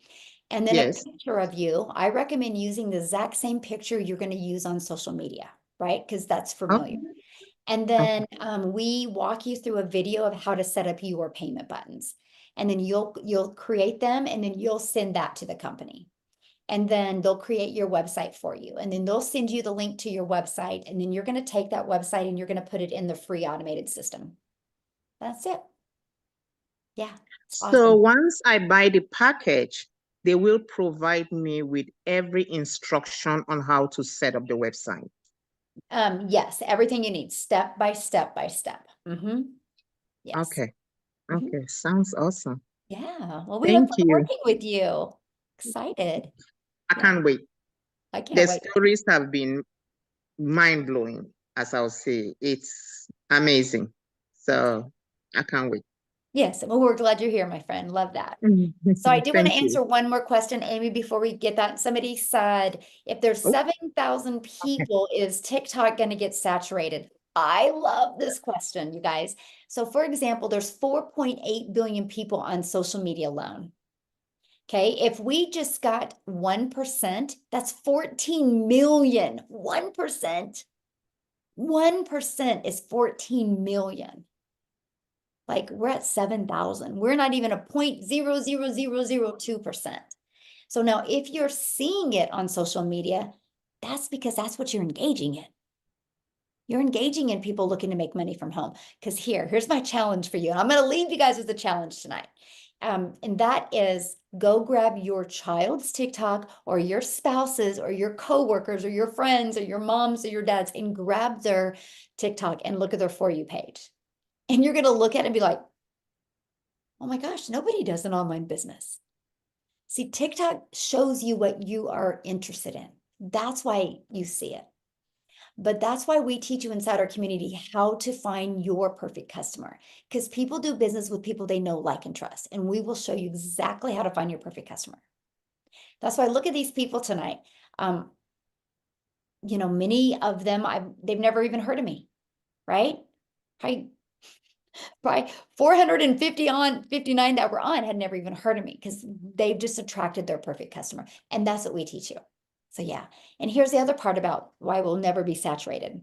And then Yes. a picture of you. I recommend using the exact same picture you're going to use on social media, right? Because that's familiar. Okay. And then we walk you through a video of how to set up your payment buttons. And then you'll create them and then you'll send that to the company. And then they'll create your website for you. And then they'll send you the link to your website. And then you're going to take that website and you're going to put it in the free automated system. That's it. Yeah. So Awesome. once I buy the package, they will provide me with every instruction on how to set up the website. Yes, everything you need, step by step by step. Yes. Okay. Okay. Sounds awesome. Yeah. Well, we look Thank forward to you. working with you. Excited. I can't wait. I can't The wait. stories have been mind-blowing, as I'll say. It's amazing. So I can't wait. Yes. Well, we're glad you're here, my friend. Love that. So I do want to Thank you. answer one more question, Amy, before we get that. Somebody said, if there's Oh. 7,000 people, is TikTok going to get saturated? I love this question, you guys. So for example, there's 4.8 billion people on social media alone. Okay, if we just got 1%, that's 14 million. 1%. 1% is 14 million. Like we're at 7,000. We're not even a 0.00002%. So now if you're seeing it on social media, that's because that's what you're engaging in. You're engaging in people looking to make money from home. Because here's my challenge for you. And I'm going to leave you guys with a challenge tonight. And that is go grab your child's TikTok or your spouse's or your coworkers or your friends or your moms or your dads and grab their TikTok and look at their For You page. And you're going to look at it and be like, oh my gosh, nobody does an online business. See, TikTok shows you what you are interested in. That's why you see it. But that's why we teach you inside our community how to find your perfect customer, because people do business with people they know, like, and trust. And we will show you exactly how to find your perfect customer. That's why I look at these people tonight. You know, many of them, they've never even heard of me, right? Probably 459 that were on had never even heard of me because they've just attracted their perfect customer. And that's what we teach you. So yeah. And here's the other part about why we'll never be saturated.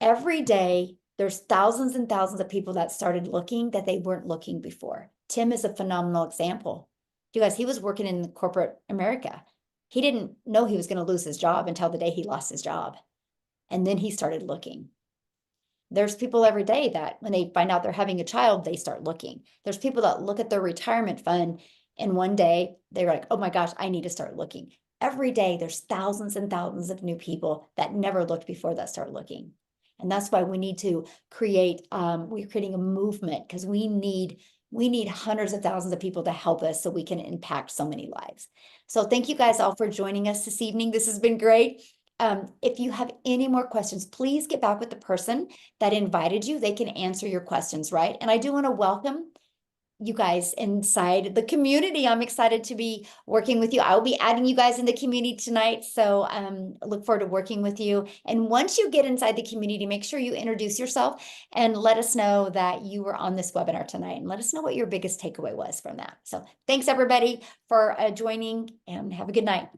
Every day, there's thousands and thousands of people that started looking that they weren't looking before. Tim is a phenomenal example. You guys, he was working in corporate America. He didn't know he was going to lose his job until the day he lost his job. And then he started looking. There's people every day that when they find out they're having a child, they start looking. There's people that look at their retirement fund and one day they're like, oh my gosh, I need to start looking. Every day there's thousands and thousands of new people that never looked before that start looking. And that's why we need to create, we're creating a movement because we need hundreds of thousands of people to help us so we can impact so many lives. So thank you guys all for joining us this evening. This has been great. If you have any more questions, please get back with the person that invited you. They can answer your questions, right? And I do want to welcome you guys inside the community. I'm excited to be working with you. I will be adding you guys in the community tonight. So look forward to working with you. And once you get inside the community, make sure you introduce yourself and let us know that you were on this webinar tonight and let us know what your biggest takeaway was from that. So thanks everybody for joining and have a good night.